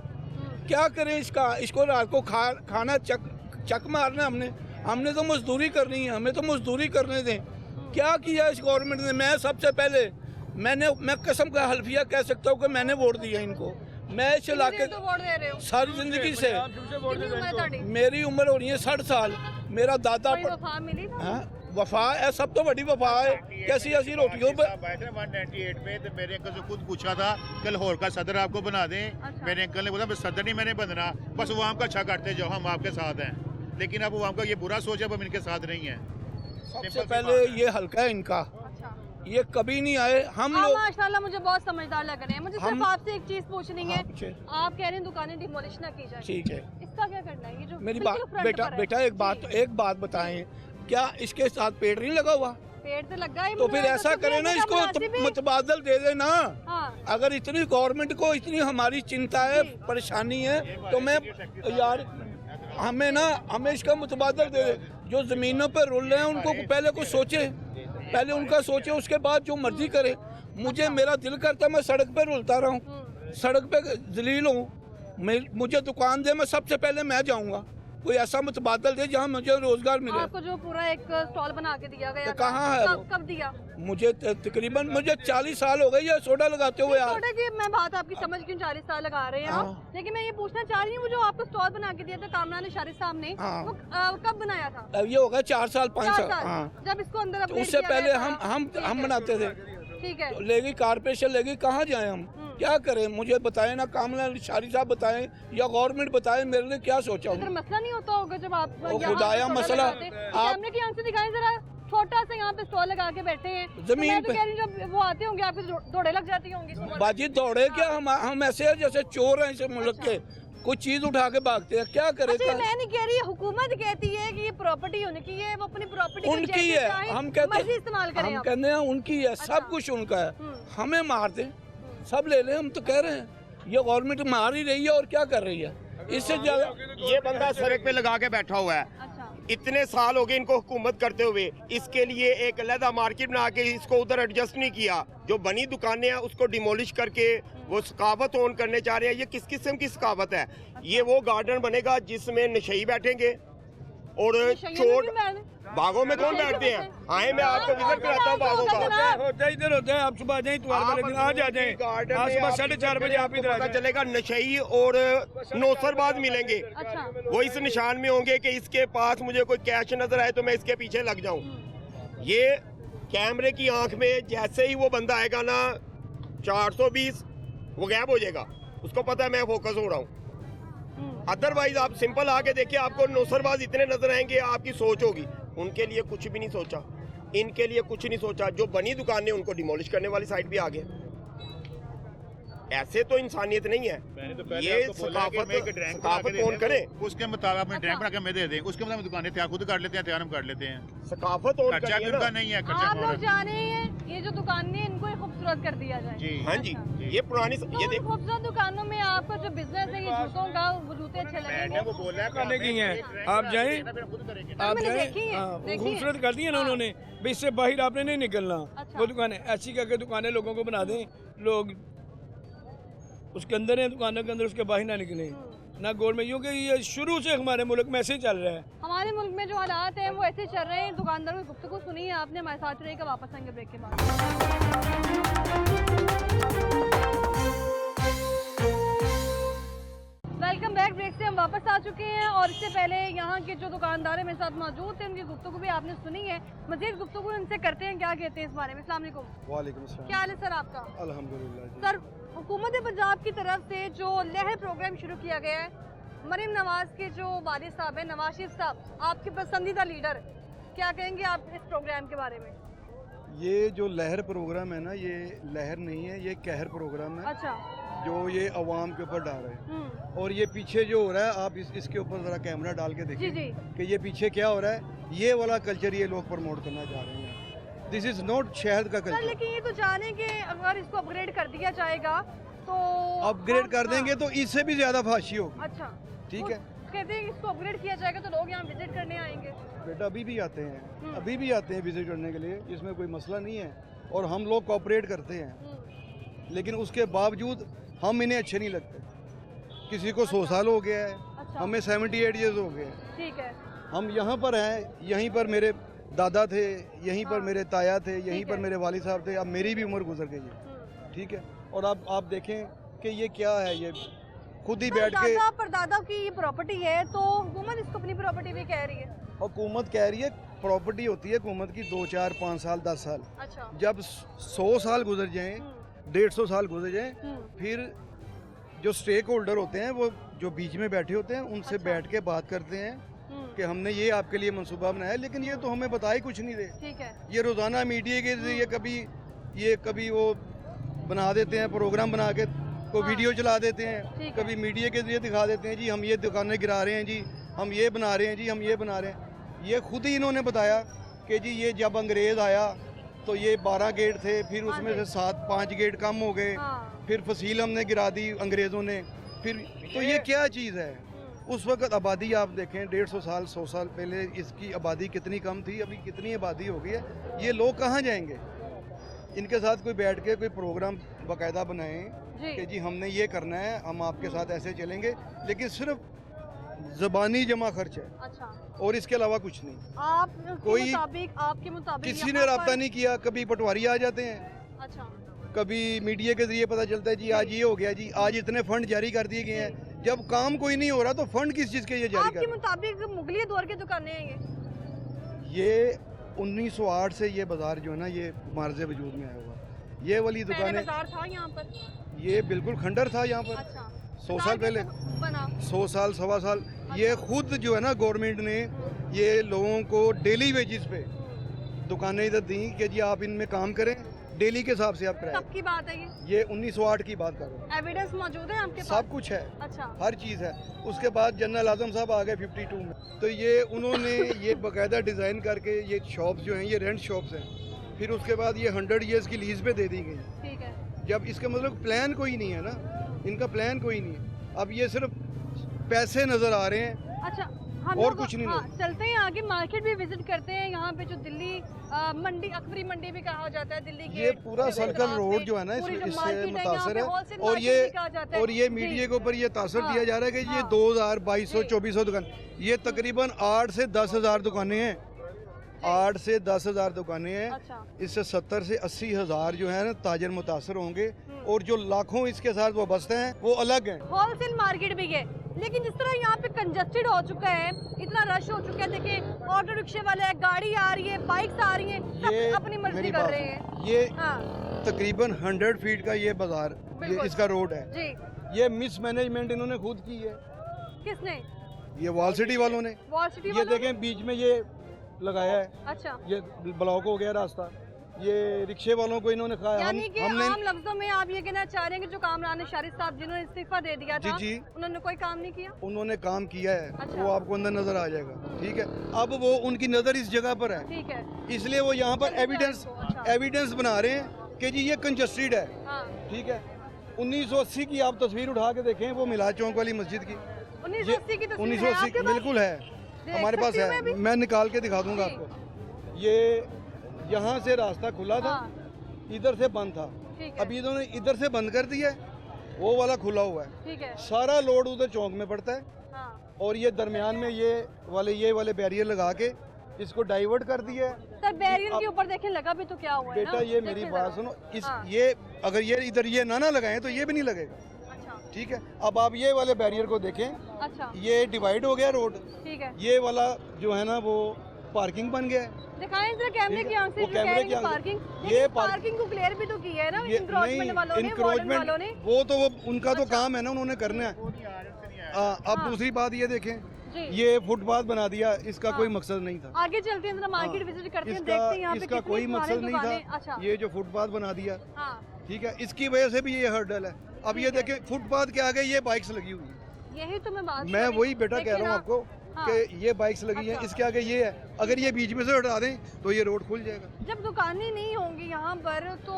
क्या करें इसका। इसको रात को खाना चक मारना, हमने तो मजदूरी करनी है, हमें तो मजदूरी करने दें। क्या किया इस गवर्नमेंट ने। मैं सबसे पहले मैं कसम का हल्फिया कह सकता हूँ कि मैंने वोट दिया इनको। मैं इस इलाके तो वोट दे रहे हो? सारी जिंदगी से, कितनी उम्र है ਤੁਹਾਡੀ? मेरी उम्र हो रही है 60 साल। मेरा दादा कोई वफा मिली था? हाँ, वफा है, सब तो बड़ी वफा है। कैसी ऐसी रोटियों पे 198 में तो मेरे अंकल से खुद पूछा था कि लाहौर का सदर आपको बना दें। अच्छा। मेरे अंकल ने बोला बस सदर नहीं मैंने बनना, बस अवाम का अच्छा करते जाओ, हम आपके साथ हैं। लेकिन अब अवाम का ये बुरा सोच है, अब हम इनके साथ नहीं हैं। सबसे पहले ये हल्का है इनका, अच्छा। ये कभी नहीं आए। हम हाँ, लोग माशाल्लाह मुझे बहुत समझदार लग रहे हैं। मुझे सिर्फ हम- आपसे एक चीज पूछनी है। हाँ, पूछे। आप कह रहे हैं दुकानें डिमोलिश ना की जाए, ठीक है। इसका क्या करना है? ये जो मेरी बिल्कुल बात फ्रंट बेटा पर है। बेटा एक बात बताएं, क्या इसके साथ पेड़ नहीं लगा हुआ? पेड़ तो लगा ही तो फिर ऐसा करें ना, इसको मुतबादल दे देना। हाँ। अगर इतनी गवर्नमेंट को इतनी हमारी चिंता है, परेशानी है, तो मैं यार हमें इसका मुतबादल दे दे। जो जमीनों पर रुल रहे हैं उनको पहले कुछ सोचे, पहले उनका सोचे, उसके बाद जो मर्जी करे। मुझे मेरा दिल करता मैं सड़क पे रुलता रहूं, सड़क पे जलील हूँ, मुझे दुकान दे, मैं सबसे पहले मैं जाऊंगा। कोई ऐसा मुतबादल दे जहाँ मुझे रोजगार मिले। आपको जो पूरा एक स्टॉल बना के दिया गया तो था, कहाँ है वो? कब दिया? मुझे तकरीबन 40 साल हो गए ये सोडा लगाते हुए। सोडा की मैं बात आपकी समझ क्यों 40 साल लगा रहे हैं आप, लेकिन मैं ये पूछना चाह रही हूँ, वो जो आपको स्टॉल बना के दिया था कामरान अशरारी साहब ने, वो कब बनाया था? अब ये हो गया 4 साल 5 साल। जब इसको अंदर अपडेट उससे किया पहले गया था। हम बनाते थे। ठीक है। तो लेगी कारपोरेशन लेगी, कहाँ जाए हम, क्या करें? मुझे बताएं ना, कामरान अशरारी साहब बताएं या गवर्नमेंट बताएं, मेरे लिए क्या सोचा इधर मसला नहीं होता होगा जब आप ओ खुदाया मसला, आप सामने की आंख से दिखाएं जरा, छोटा सा यहाँ पे स्टॉल लगा के बैठे हैं, जमीन तो मैं तो पे। कह रही हूँ जब वो आते होंगे आपके दौड़े लग जाती होंगी। बाजी दौड़े क्या, हम ऐसे हैं जैसे चोर हैं इस मुल्क के, कोई चीज उठा के भागते हैं, क्या करे? अच्छा, मैं नहीं कह रही, हुकूमत कहती है कि ये प्रॉपर्टी उनकी है, वो अपनी प्रॉपर्टी उनकी है, हम कहते हैं इस्तेमाल करें। हम कहते हैं उनकी है, सब कुछ उनका है, हमें मार दे, सब ले ले, हम तो कह रहे हैं। ये गवर्नमेंट मार ही रही है और क्या कर रही है इससे ज्यादा। ये बंदा सड़क पे लगा के बैठा हुआ है, इतने साल हो गए इनको हुकूमत करते हुए। इसके लिए एक अलग मार्केट बना के इसको उधर एडजस्ट नहीं किया। जो बनी दुकानें हैं उसको डिमोलिश करके वो सकाफत ऑन करने जा रहे हैं। ये किस किस्म की सकाफत है? ये वो गार्डन बनेगा जिसमें नशई बैठेंगे और चोर। बागों में कौन बैठते हैं? आए, मैं आपको विजिट कराता हूँ बागों का। होता है इधर होता है, आप सुबह आ जाए, आज आ जाए, आज सुबह 4:30 बजे आप इधर पता चलेगा नशई और नौसरबाज मिलेंगे। वो इस निशान में होंगे कि इसके पास मुझे कोई कैश नजर आए तो मैं इसके पीछे लग जाऊं। ये कैमरे की आंख में जैसे ही वो बंदा आएगा ना 420, वो गायब हो जाएगा। उसको पता है मैं फोकस हो रहा हूँ। अदरवाइज आप सिंपल आके देखिए, आपको नौसरबाज इतने नजर आएंगे, आपकी सोच होगी। उनके लिए कुछ भी नहीं सोचा, इनके लिए कुछ नहीं सोचा। जो बनी दुकानें उनको डिमोलिश करने वाली साइड भी आ गए। ऐसे तो इंसानियत नहीं है। ये सकाफत कौन करे? उसके मुताबिक में ड्रैम बना के हमें दे दें, उसके मुताबिक दुकानें तैयार खुद कर लेते हैं, तैयार हम कर लेते हैं। सकाफत और खर्चा भी उनका नहीं है, खर्चा आप लोग जाने हैं ये जो दुकानें हैं इनको खूबसूरत कर दिया जाए। जी हाँ जी, ये पुरानी तो ये उन खूबसूरत दुकानों में आपका जो बिजनेस है, ये जूतों का, वो जूते अच्छे लगेंगे। वो बोल रहा है करने की हैं, आप जाएं, आप मैंने जाएं, देखी है, हाँ, देखी है। खूबसूरत कर दी है ना उन्होंने, भाई इससे बाहर आपने नहीं निकलना। अच्छा। वो दुकानें ऐसी करके दुकानें लोगों को बना दें, लोग उसके अंदर है, दुकानों के अंदर, उसके बाहर ना निकले ना गोल में। क्योंकि ये शुरू से हमारे मुल्क में ऐसे ही चल रहा है। हमारे मुल्क में जो हालात हैं वो ऐसे चल रहे हैं। दुकानदारों की गुफ्तगू सुनी है आपने, हमारे साथ रहेगा, वापस आएंगे ब्रेक के बाद। Welcome back. ब्रेक से हम वापस आ चुके हैं और इससे पहले यहाँ के जो दुकानदार हैं मेरे साथ मौजूद थे, उनकी गुफ्तगू भी आपने सुनी है। मजीद गुफ्तगू उनसे करते हैं, क्या कहते हैं इस बारे में। अस्सलाम वालेकुम। वालेकुम अस्सलाम। क्या हाल है सर आपका? अल्हम्दुलिल्लाह। सर, हुकूमत पंजाब की तरफ से जो लहर प्रोग्राम शुरू किया गया है, मरीम नवाज के जो वालिद साहब हैं, नवाज शरीफ साहब, आपके पसंदीदा लीडर, क्या कहेंगे आप इस प्रोग्राम के बारे में? ये जो लहर प्रोग्राम है ना, ये लहर नहीं है, ये कहर प्रोग्राम है अच्छा। जो ये अवाम के ऊपर डाल रहे हैं। और ये पीछे जो हो रहा है, आप इसके ऊपर जरा कैमरा डाल के जी देखिए जी। कि ये पीछे क्या हो रहा है। ये वाला कल्चर ये लोग प्रमोट करना चाह रहे हैं। दिस इज नॉट शहद का सर, कल्चर। लेकिन ये तो जाने कि अगर इसको अपग्रेड कर दिया जाएगा तो अपग्रेड कर देंगे तो इससे भी ज्यादा फाशी होगी। अच्छा, ठीक है। वो कहते हैं कि इसको अपग्रेड किया जाएगा तो लोग यहाँ विजिट करने आएंगे। बेटा अभी भी आते हैं, अभी भी आते हैं विजिट करने के लिए, इसमें कोई मसला नहीं है। और हम लोग कोऑपरेट करते हैं, लेकिन उसके बावजूद हम इन्हें अच्छे नहीं लगते। किसी को 100 साल हो गया है, अच्छा। हमें 78 ईयर्स हो गए हैं। ठीक है। हम यहाँ पर हैं, यहीं पर मेरे दादा थे, यहीं पर मेरे ताया थे, यहीं पर मेरे वालिद साहब थे। अब मेरी भी उम्र गुजर गई है, ठीक है। और अब आप देखें कि ये क्या है, ये खुद ही बैठ के दादा परदादा की ये प्रॉपर्टी है तो हुकूमत इसको अपनी प्रॉपर्टी भी कह रही है। हुकूमत कह रही है प्रॉपर्टी होती है हुकूमत की 2, 4, 5 साल 10 साल। अच्छा। जब 100 साल गुजर जाएं, 150 साल गुजर जाएं, फिर जो स्टेक होल्डर होते हैं, वो जो बीच में बैठे होते हैं, उनसे बैठ के बात करते हैं कि हमने ये आपके लिए मंसूबा बनाया है, लेकिन ये तो हमें बता ही कुछ नहीं दे। ठीक है। ये रोज़ाना मीडिया के जरिए कभी वो बना देते हैं, प्रोग्राम बना के को वीडियो चला देते हैं, कभी मीडिया के जरिए दिखा देते हैं जी हम ये दुकानें गिरा रहे हैं, जी हम ये बना रहे हैं, जी हम ये बना रहे हैं। ये खुद ही इन्होंने बताया कि जी ये जब अंग्रेज़ आया तो ये 12 गेट थे, फिर उसमें से 5 गेट कम हो गए, हाँ। फिर फसील हमने गिरा दी अंग्रेज़ों ने, फिर तो ये क्या चीज़ है? उस वक्त आबादी आप देखें 150 साल 100 साल पहले इसकी आबादी कितनी कम थी, अभी कितनी आबादी हो गई है। ये लोग कहाँ जाएंगे? इनके साथ कोई बैठ के कोई प्रोग्राम बाकायदा बनाएं कि जी हमने ये करना है, हम आपके साथ ऐसे चलेंगे, लेकिन सिर्फ ज़बानी जमा खर्च है अच्छा, और इसके अलावा कुछ नहीं। आपके मुताबिक किसी ने यहाँ रब्ता पर- नहीं किया। कभी पटवारी आ जाते हैं, अच्छा, कभी मीडिया के जरिए पता चलता है जी आज ये हो गया, जी आज इतने फंड जारी कर दिए गए हैं। जब काम कोई नहीं हो रहा तो फंड किस चीज़ के ये जारी आपके कर? मुताबिक मुगलिया दौर की दुकानें हैं ये 1908 से ये बाजार जो है ना ये मार्ज वजूद में आया हुआ। ये वाली पहले दुकानें, बाजार था यहाँ पर? ये बिल्कुल खंडर था यहाँ पर अच्छा, 100 साल पहले, बना 100 साल 1.25 साल। ये खुद जो है ना गवर्नमेंट ने ये लोगों को डेली वेजिस पे दुकानें इधर दी कि जी आप इनमें काम करें, डेली के हिसाब से आप कब कराएं। की बात है ये 1908 की बात कर रहा हूँ। एविडेंस मौजूद है आपके पास? सब कुछ है, अच्छा, हर चीज़ है। उसके बाद जनरल आजम साहब आ गए 52 में, तो ये उन्होंने ये बाकायदा डिज़ाइन करके ये शॉप्स जो हैं ये रेंट शॉप्स हैं। फिर उसके बाद ये 100 ईयर्स की लीज पे दे दी गई। ठीक है। जब इसका मतलब प्लान कोई नहीं है ना, इनका प्लान कोई नहीं है। अब ये सिर्फ पैसे नज़र आ रहे हैं अच्छा, हम और लोग- कुछ नहीं। हाँ, चलते हैं आगे, मार्केट भी विजिट करते हैं। यहाँ पे जो दिल्ली मंडी, अकबरी मंडी भी कहा जाता है दिल्ली की। ये पूरा सर्कल रोड जो है ना इससे मुतासर है। और ये मीडिया के ऊपर ये तासर हाँ, दिया जा रहा है कि ये हाँ। 2000 2200 2400 दुकान, ये तकरीबन 8 से 10 हज़ार दुकानें हैं। 8 से 10 हज़ार दुकानें हैं। अच्छा, इससे 70 से 80 हज़ार जो है ना ताजर मुतासर होंगे, और जो लाखों इसके साथ वाबस्ते हैं वो अलग हैं। होलसेल मार्केट भी है, लेकिन जिस तरह यहाँ पे कंजस्टेड हो चुका है, इतना रश हो चुका है, देखिए ऑटो रिक्शे वाले, गाड़ी आ रही है, बाइक्स आ रही हैं, ये सब अपनी मर्जी मेरी कर बात रहे हैं। सुनो, ये हाँ तकरीबन 100 फीट का ये बाजार, ये बिल्कुल। इसका रोड है। जी, ये मिस मैनेजमेंट इन्होंने खुद की है, किसने? ये वॉल सिटी वालों ने। वॉल सिटी ये वालों ने? देखें बीच में ये लगाया है, अच्छा, ये ब्लॉक हो गया रास्ता। ये रिक्शे वालों को इन्होंने कहा यानी कि हमने आम लफ्जों में आप ये कहना चाह रहे हैं कि जो कामरान शारिद साहब जिन्होंने इस्तीफा दे दिया था, जी। उन्होंने कोई काम नहीं किया? उन्होंने काम किया है, अच्छा। वो आपको अंदर नजर आ जाएगा। ठीक है, अब वो उनकी नज़र इस जगह पर है, ठीक है। इसलिए वो यहाँ पर अच्छा। एविडेंस बना रहे हैं कि जी ये कंजस्टेड है। हाँ, ठीक है, 1980 की आप तस्वीर उठा के देखें, वो मिलाद चौक वाली मस्जिद की, 1980 की तस्वीर है 1980 आपके पास? बिल्कुल है, देख हमारे पास सकती हूँ है। मैं भी? मैं निकाल के दिखा दूंगा जी। आपको। ये यहाँ से रास्ता खुला था, हाँ, इधर से बंद था, ठीक है, अभी इन्होंने इधर से बंद कर दिया है, वो वाला खुला हुआ है। ठीक है। सारा लोड उधर चौक में पड़ता है, हाँ। और ये दरमियान में ये वाले बैरियर लगा के इसको डाइवर्ट कर दिया है। सर बैरियर अब- के ऊपर देखें लगा भी तो क्या हुआ है ना? बेटा ये मेरी देखिए बात जरा। सुनो, इस हाँ। ये अगर ये इधर ये ना लगाएं तो ये भी नहीं लगेगा। अच्छा, ठीक है, अब आप ये वाले बैरियर को देखें, अच्छा, ये डिवाइड हो गया रोड, ठीक है। ये वाला जो है ना वो पार्किंग बन गया है। दिखाएं जरा कैमरे ठीक की है, आंख से, वो जो कह कैमरे रहे की हैं आंख से। पार्किंग, ये ये पार्क- पार्किंग को क्लियर भी तो किया है ना ये इंक्रोचमेंट वालों ने, वार्डन वालों ने। वो तो वो उनका तो काम है ना, उन्होंने करना है। अब हाँ। दूसरी बात ये देखें, जी, ये फुटपाथ बना दिया, इसका हाँ। कोई मकसद नहीं था। आगे चलते हैं जरा मार्केट हाँ। विजिट करते हैं, इसका देखते हैं यहाँ पे इसका कितनी कोई पुरानी मकसद नहीं दुकानें। था। अच्छा, ये जो फुटपाथ बना दिया, हाँ, ठीक है, इसकी वजह से भी ये हर्डल है। अब ये ठीक है। देखें फुटपाथ के आगे ये बाइक्स लगी हुई है। यही तो मैं बात मैं कर रही वही हूँ। बेटा कह देखिए रहा हूँ ना, आपको हाँ। कि ये बाइक्स लगी हैं, अच्छा। इसके आगे ये है, अगर ये बीच में से हटा दें तो ये रोड खुल जाएगा। जब दुकानें नहीं होंगी यहाँ पर तो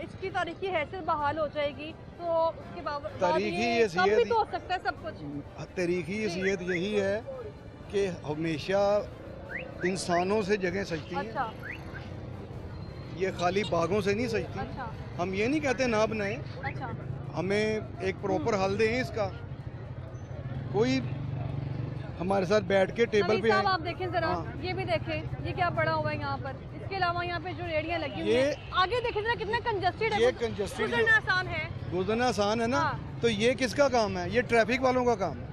इसकी तारीखी हैसियत बहाल हो जाएगी, तो उसके बाद तारीखी ये कम भी हैसियत- तो हो सकता है सब कुछ। तरीकी जी। हैसियत यही है कि हमेशा इंसानों से जगह सजती हैं, अच्छा, ये खाली बागों से नहीं सजती। अच्छा, हम ये नहीं कहते ना बनाएं, अच्छा, हमें एक प्रॉपर हल दें इसका। कोई हमारे साथ बैठ के टेबल नवीद पे साहब है। आप देखें जरा, हाँ। ये भी देखें, ये क्या पड़ा हुआ है यहाँ पर। इसके अलावा यहाँ पे जो रेडियाँ लगी हुई ये- है, आगे देखें जरा कितना कंजस्टेड है, ये congested गुजरना आसान है। गुजरना आसान है ना, हाँ। तो ये किसका काम है? ये ट्रैफिक वालों का काम है।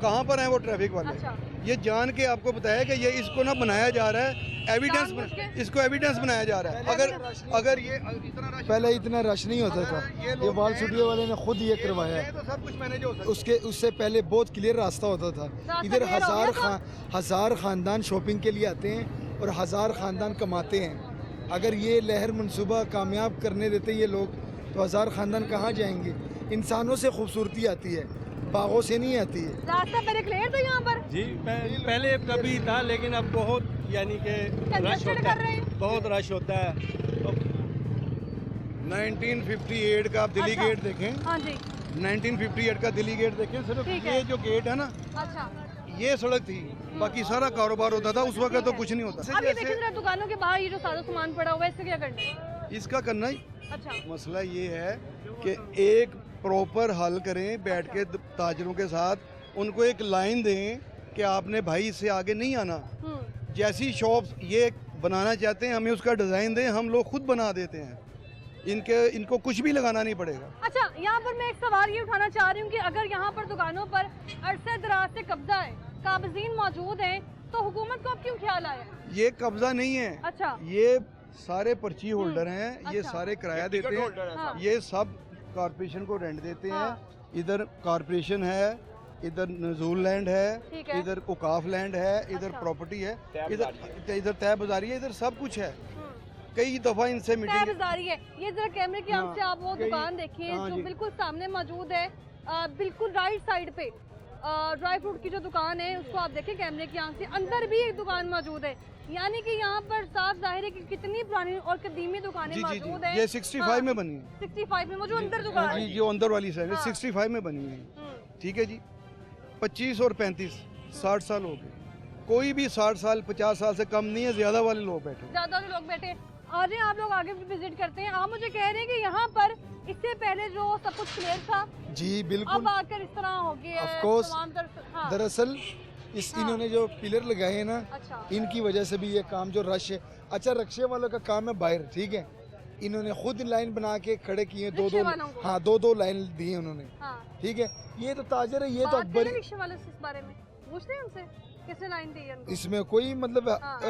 कहाँ पर हैं वो ट्रैफिक वाले? अच्छा, ये जान के आपको बताया कि ये इसको ना बनाया जा रहा है, एविडेंस जानबूझ के? इसको एविडेंस बनाया जा रहा है। अगर इतना रश पहले इतना रश नहीं होता था, ये वॉल स्टूडियो वाले ने खुद ये करवाया है। तो सब कुछ मैनेज हो सकता है। उसके उससे पहले बहुत क्लियर रास्ता होता था। इधर clear हो गया हजार खानदान शॉपिंग के लिए आते हैं और हजार खानदान कमाते हैं। अगर ये लहर मंसूबा कामयाब करने देते ये लोग तो हजार खानदान कहाँ जाएंगे? इंसानों से खूबसूरती आती है, बागों से नहीं आती है। रास्ता पहले क्लियर था यहाँ पर? जी पहले कभी था, लेकिन अब बहुत यानी कि रश कंजस्टेड होता कर रहे है, हैं? बहुत रश होता है। 1958 का आप दिल्ली अच्छा। गेट देखें, हाँ जी। 1958 का दिल्ली गेट देखें, सिर्फ ठीक ये है। जो गेट है ना, अच्छा, ये सड़क थी, बाकी सारा कारोबार होता था उस वक्त, तो कुछ नहीं होता। अब ये देखिए जरा दुकानों के बाहर ये जो सारा सामान पड़ा हुआ है, इससे क्या करना है? इसका करना ही अच्छा, मसला ये है कि एक प्रॉपर हल करें बैठ के ताजरों के साथ, उनको एक लाइन दें कि आपने भाई इससे आगे नहीं आना। जैसी शॉप्स ये बनाना चाहते हैं, हमें उसका डिज़ाइन दें, हम लोग खुद बना देते हैं, इनको कुछ भी लगाना नहीं पड़ेगा। अच्छा, यहाँ पर मैं एक सवाल ये उठाना चाह रही हूँ कि अगर यहाँ पर दुकानों पर अरसे दराज से कब्जा है, काबजीन मौजूद हैं, तो हुकूमत को अब क्यों ख्याल आया? ये कब्जा नहीं है, अच्छा, ये सारे पर्ची होल्डर हैं, ये अच्छा। सारे किराया देते टिकट होल्डर हैं, है हाँ। ये सब कॉरपोरेशन को रेंट देते हाँ। हैं। इधर कॉरपोरेशन है, इधर नजूल लैंड ठीक है, है। इधर औकाफ लैंड है, इधर अच्छा। प्रॉपर्टी है, तय इधर तय बाजारी है, इधर सब कुछ है। कई दफ़ा इनसे मीटिंग तहबाजारी है। ये जरा कैमरे की आंख से आप वो कई- दुकान देखिए हाँ जो जी। बिल्कुल सामने मौजूद है, बिल्कुल राइट साइड पे ड्राई फ्रूट की जो दुकान है उसको आप देखें कैमरे की आंख से, अंदर भी एक दुकान मौजूद है। यानी कि यहाँ पर साफ जाहिर है कि कितनी पुरानी और कदीमी दुकानें जी जी मौजूद जी, हैं। ये 65 हाँ, में बनी है। 65 में वो जो अंदर दुकान जी, है। जो अंदर वाली साइड है हाँ। 65 में बनी है, हम्म, ठीक है जी। 25 और 35 60 साल हो गए, कोई भी 60 साल 50 साल से कम नहीं है, ज्यादा वाले लोग बैठे। ज्यादा लोग बैठे हैं। आ जाए आप लोग आगे भी विजिट करते हैं। आप मुझे कह रहे हैं कि यहाँ पर इससे पहले जो सब कुछ क्लियर था, जी अब बिल्कुल। आकर इस तरह हो गया है, Of course। तमाम तरफ। हाँ, दरअसल हाँ। इन्होंने जो पिलर लगाए हैं ना, अच्छा, इनकी वजह से भी ये काम जो रश है। अच्छा, रक्शे वालों का काम है बाहर, ठीक है, इन्होंने खुद लाइन बना के खड़े किए, रिक्शे वालों को? हाँ, दो लाइन दी है उन्होंने, हाँ। ठीक है। ये तो ताजर है, ये तो बात करें अकबरी, रिक्शे वाले से इस बारे में, पूछते हैं उनसे किसने लाइन दी है उनको? इसमें कोई मतलब हाँ।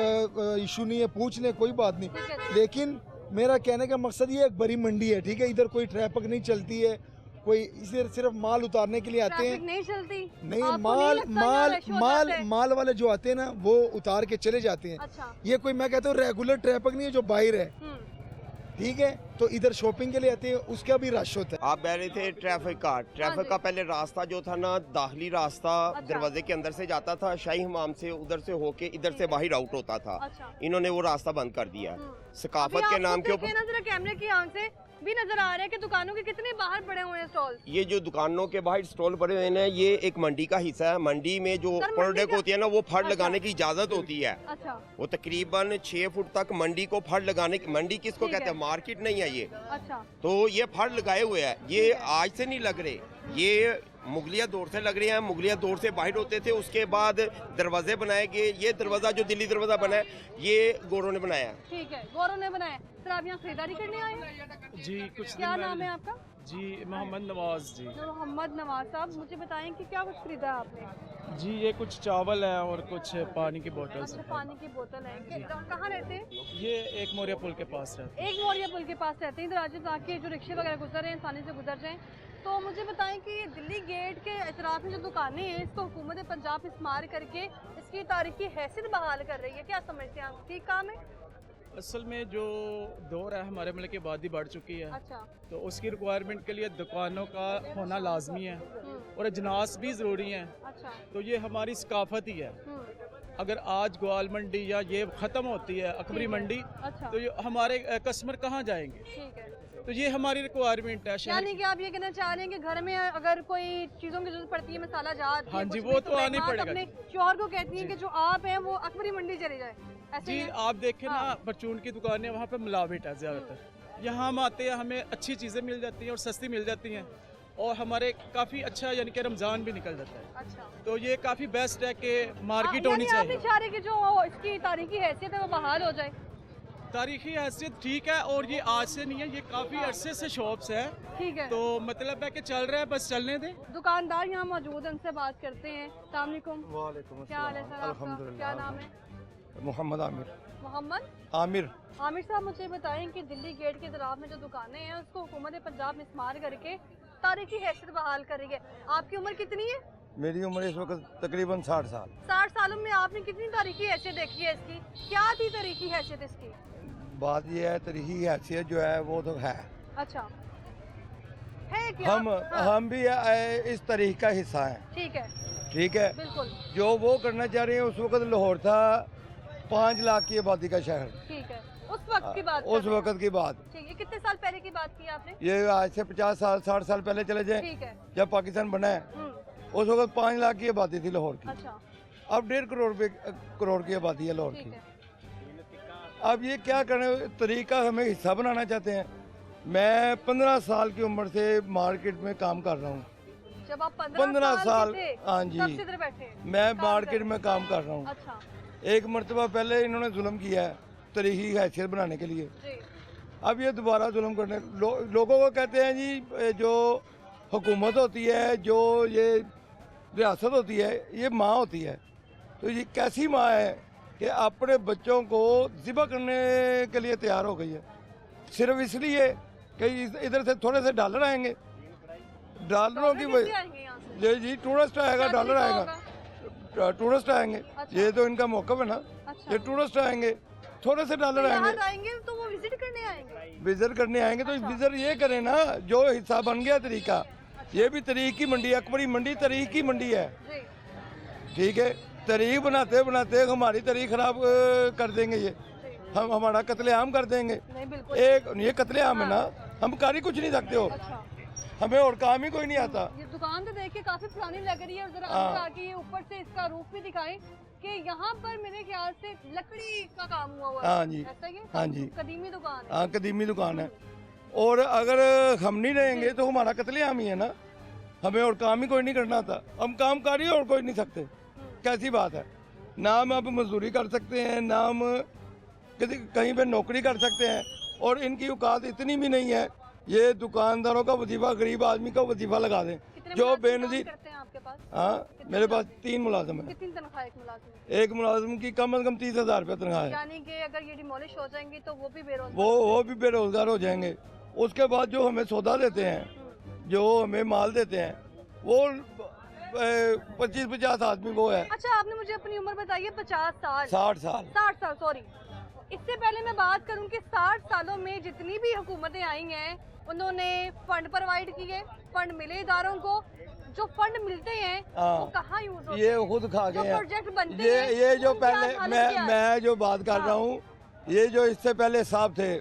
इशू नहीं है, पूछ ले, कोई बात नहीं। ठीक है। लेकिन मेरा कहने का मकसद ये एक बड़ी मंडी है, ठीक है, इधर कोई ट्रैफिक नहीं चलती है, कोई इधर सिर्फ माल उतारने के लिए आते ट्रैफिक हैं। नहीं चलती? नहीं, आपको माल लगता माल यहाँ रश हो माल जाता है? माल वाले जो आते हैं ना, वो उतार के चले जाते हैं। अच्छा, ये कोई, मैं कहता हूँ, रेगुलर ट्रैफिक नहीं है जो बाहर है, ठीक है। तो इधर शॉपिंग के लिए आते हैं, उसका भी रश होता है। आप कह रहे थे ट्रैफिक का। ट्रैफिक का पहले रास्ता जो था ना, दाखिली रास्ता अच्छा। दरवाजे के अंदर से जाता था, शाही हमाम से उधर से होके इधर से बाहर आउट होता था। अच्छा। इन्होंने वो रास्ता बंद कर दिया है। अभी सकाफत आप के नाम खुद के देखें ऊपर ना जरा कैमरे की आंख से भी नजर आ रहा है कि दुकानों के कितने बाहर पड़े हुए हैं स्टॉल। ये जो दुकानों के बाहर स्टॉल पड़े हुए हैं, ये एक मंडी का हिस्सा है। मंडी में जो सर, मंडी प्रोडक्ट का- होती है ना, वो फड़ अच्छा। लगाने की इजाजत होती है। अच्छा, वो तकरीबन 6 फुट तक मंडी को फड़ लगाने की, मंडी किसको ठीक कहते हैं, है। मार्केट नहीं है ये। अच्छा, तो ये फड़ लगाए हुए हैं, ये आज से नहीं लग रहे, ये मुगलिया दौर से लग रहे हैं। मुगलिया दौर से बाहर होते थे, उसके बाद दरवाजे बनाए गए। ये दरवाजा जो दिल्ली दरवाजा बना है, ये गोरों ने बनाया है। ठीक है, गौरव ने बनाया। सर आप यहाँ खरीदारी करने आए हैं? जी कुछ क्या दिन नाम पहले- है आपका? जी मोहम्मद नवाज जी। मोहम्मद नवाज साहब, मुझे बताएं कि क्या कुछ खरीदा है आपने? जी ये कुछ चावल है और कुछ पानी की बोतल्स अच्छा, हैं। पानी की बोतल है। कहाँ रहते हैं? ये एक मोरिया पुल के पास रहता एक मोरिया पुल के पास रहते हैं। इधर आज ताकि जो रिक्शे वगैरह गुजर रहे हैं आसानी से गुजर जाएं। तो मुझे बताएं कि ये दिल्ली गेट के अतराफ में जो दुकानें हैं, इसको हुकूमत पंजाब इस्तेमाल करके इसकी तारीखी हैसियत बहाल कर रही है, क्या समझते हैं आप? ठीक काम है? है। असल में जो दौर है, हमारे मुल्क की आबादी बढ़ चुकी है, अच्छा, तो उसकी रिक्वायरमेंट के लिए दुकानों का होना लाजमी है हम्म, और अजनास भी ज़रूरी हैं। अच्छा, तो ये हमारी सकाफत ही है। हम्म, अगर आज ग्वाल मंडी या ये ख़त्म होती है अकबरी ठीक है। मंडी, अच्छा, तो ये हमारे कस्टमर कहाँ जाएंगे? ठीक है। तो ये हमारी रिक्वायरमेंट है शहर यानी कि आप ये कहना चाह रहे हैं कि घर में अगर कोई चीज़ों की जरूरत पड़ती है, मसाला जात, हाँ या जी, कुछ वो भी, तो आना ही मैं पड़ेगा। अपने शौहर को कहती हैं कि जो आप हैं वो अकबरी मंडी चले जाए, ऐसे जी ही है? आप देखें ना, हाँ। परचून की दुकानें, वहाँ पे मिलावट है ज़्यादातर। यहाँ हम आते हैं, हमें अच्छी चीज़ें मिल जाती हैं और सस्ती मिल जाती हैं, और हमारे काफ़ी अच्छा यानी कि रमज़ान भी निकल जाता है। अच्छा, तो ये काफ़ी बेस्ट है कि मार्केट होनी यानी आप नहीं चाहिए। चाह रहे कि जो इसकी तारीखी हैसियत है वो बहाल हो जाए? तारीखी हैसियत ठीक है, और ये आज से नहीं है, ये काफ़ी अरसे से शॉप्स है, ठीक है। तो मतलब है कि चल रहा है, बस चलने दें। दुकानदार यहाँ मौजूद हैं, उनसे बात करते हैं। अस्सलाम वालेकुम। वालेकुम क्या हाल है सर आपका? क्या नाम है? मोहम्मद आमिर। मोहम्मद आमिर आमिर साहब, मुझे बताएं कि दिल्ली गेट के इतराफ में जो दुकानें हैं उसको हुकूमत पंजाब इस्तेमाल करके तारीखी हैसियत बहाल कर रही है। आपकी उम्र कितनी है? मेरी उम्र इस वक्त तकरीबन 60 साल। 60 सालों में आपने कितनी तारीखी हैसियत देखी है इसकी? क्या थी तारीखी हैसियत इसकी? बात यह है, तरीही हैसियत जो है वो तो है, अच्छा, है क्या? हम भी इस तरीके का हिस्सा हैं। ठीक है बिल्कुल। जो वो करना चाह रहे हैं, उस वक्त लाहौर था 5 लाख की आबादी का शहर। ठीक है, उस वक्त की बात उस वक्त की बात। ठीक है, कितने साल पहले की बात की आपने? ये आज से 50 साल 60 साल पहले चले जाए, ठीक है। जब पाकिस्तान बना है उस वक्त 5 लाख की आबादी थी लाहौर की। अच्छा। अब 1.5 करोड़ की आबादी है लाहौर ठीक की। है। अब ये क्या करें, तरीका हमें हिस्सा बनाना चाहते हैं। मैं 15 साल की उम्र से मार्केट में काम कर रहा हूँ। जब आप 15 साल, के थे, हाँ जी, तब से इधर बैठे? मैं काम मार्केट कर- में काम कर रहा हूँ। अच्छा एक मरतबा पहले इन्होंने जुल्म किया है तरीकी हैसियत बनाने के लिए। जी। अब ये दोबारा जुल्म करने लोगों को कहते हैं जी, जो हुकूमत होती है, जो ये रियासत होती है, ये माँ होती है। तो ये कैसी माँ है कि अपने बच्चों को ज़िबा करने के लिए तैयार हो गई है, सिर्फ इसलिए कि इधर से थोड़े से डॉलर आएंगे, डॉलरों की किससे वजह। आएंगे यहाँ से? जी टूरिस्ट आएगा, क्या डॉलर तरीका आएगा, होगा? टूरिस्ट आएंगे। अच्छा। ये तो इनका मौका है ना, अच्छा। ये टूरिस्ट आएंगे, थोड़े से डॉलर तो यहाँ आएंगे, आएंगे तो वो विजिट करने आएंगे? विजिट करने आएंगे। तो अच्छा। विजिट ये करें ना, जो हिस्सा बन गया तरीका। ये भी तरीक की मंडी, अकबरी मंडी तरीक की मंडी है। जी। ठीक है, तरीक बनाते बनाते हमारी तरीक खराब कर देंगे ये, हम हमारा कत्लेआम कर देंगे। नहीं बिल्कुल। एक ये कत्लेआम है ना, हम कर ही कुछ नहीं सकते हो, अच्छा। हमें और काम ही कोई नहीं आता। ये दुकान तो देख के काफी पुरानी लग रही है, और जरा हाँ। अंदर आके ये ऊपर से इसका रूफ भी दिखाएं कि यहाँ पर मेरे ख्याल से लकड़ी का काम हुआ हुआ है। हाँ जी, ऐसा ही है? हाँ जी। कदीमी दुकान है। हाँ, कदीमी दुकान है। और अगर हम नहीं रहेंगे तो हमारा कत्लेआम ही है ना, हमें और काम ही कोई नहीं करना आता। हम काम कर ही और कोई नहीं सकते, कैसी बात है। ना हम अब मजदूरी कर सकते हैं, ना हम कहीं पे नौकरी कर सकते हैं, और इनकी औकात इतनी भी नहीं है ये दुकानदारों का वजीफा गरीब आदमी का वजीफा लगा दें। कितने जो मुलाजिम काम बेनजीर, करते हैं आपके पास? हाँ मेरे पास 3 मुलाजिम है। कितनी तनख्वाह एक मुलाजिम की? एक मुलाजिम की कम से कम 30,000 रुपये तनख्वाह है। यानी कि अगर ये डिमोलिश हो जाएंगी तो वो भी बेरोजगार? वो भी बेरोजगार हो जाएंगे। उसके बाद जो हमें सौदा देते हैं, जो हमें माल देते हैं, वो 25-50 आदमी वो है। अच्छा, आपने मुझे अपनी उम्र बताइए। 50 साल? 60 साल। 60 साल, सॉरी। इससे पहले मैं बात करूं कि 60 सालों में जितनी भी हुकूमतें आई हैं, उन्होंने फंड प्रोवाइड किए, फंड मिले इदारों को। जो फंड मिलते हैं हाँ। वो कहाँ यूज होते ये हैं? खुद खा जो गए हैं। प्रोजेक्ट बनते ये हैं, ये जो उनकी आज पहले हालत क्या है? मैं जो बात कर रहा हूँ, ये जो इससे पहले साहब थे,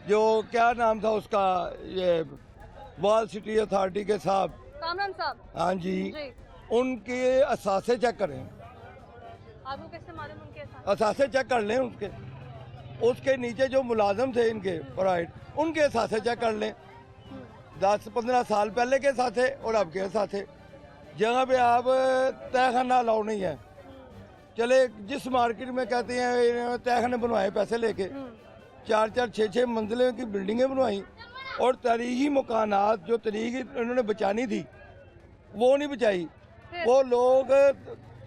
जो क्या नाम था उसका, ये वॉल सिटी अथॉरिटी के साहब, कामरान साहब? हाँ जी, जी। उनके असासे चेक करें, आपको कैसे मालूम उनके साथ? असासे चेक कर लें उसके। उसके नीचे जो मुलाजम थे इनके प्राइड, उनके असासे चेक कर लें। 10-15 साल पहले के साथ है और अब के साथ है। जगह पे आप तहखाना अलाउ नहीं है। चले जिस मार्केट में कहते हैं तहखाने बनवाए पैसे लेके, 4-4, 6-6 मंजिलों की बिल्डिंगें बनवाई, और तरीही मकानात जो तरीकी उन्होंने बचानी थी वो नहीं बचाई। वो लोग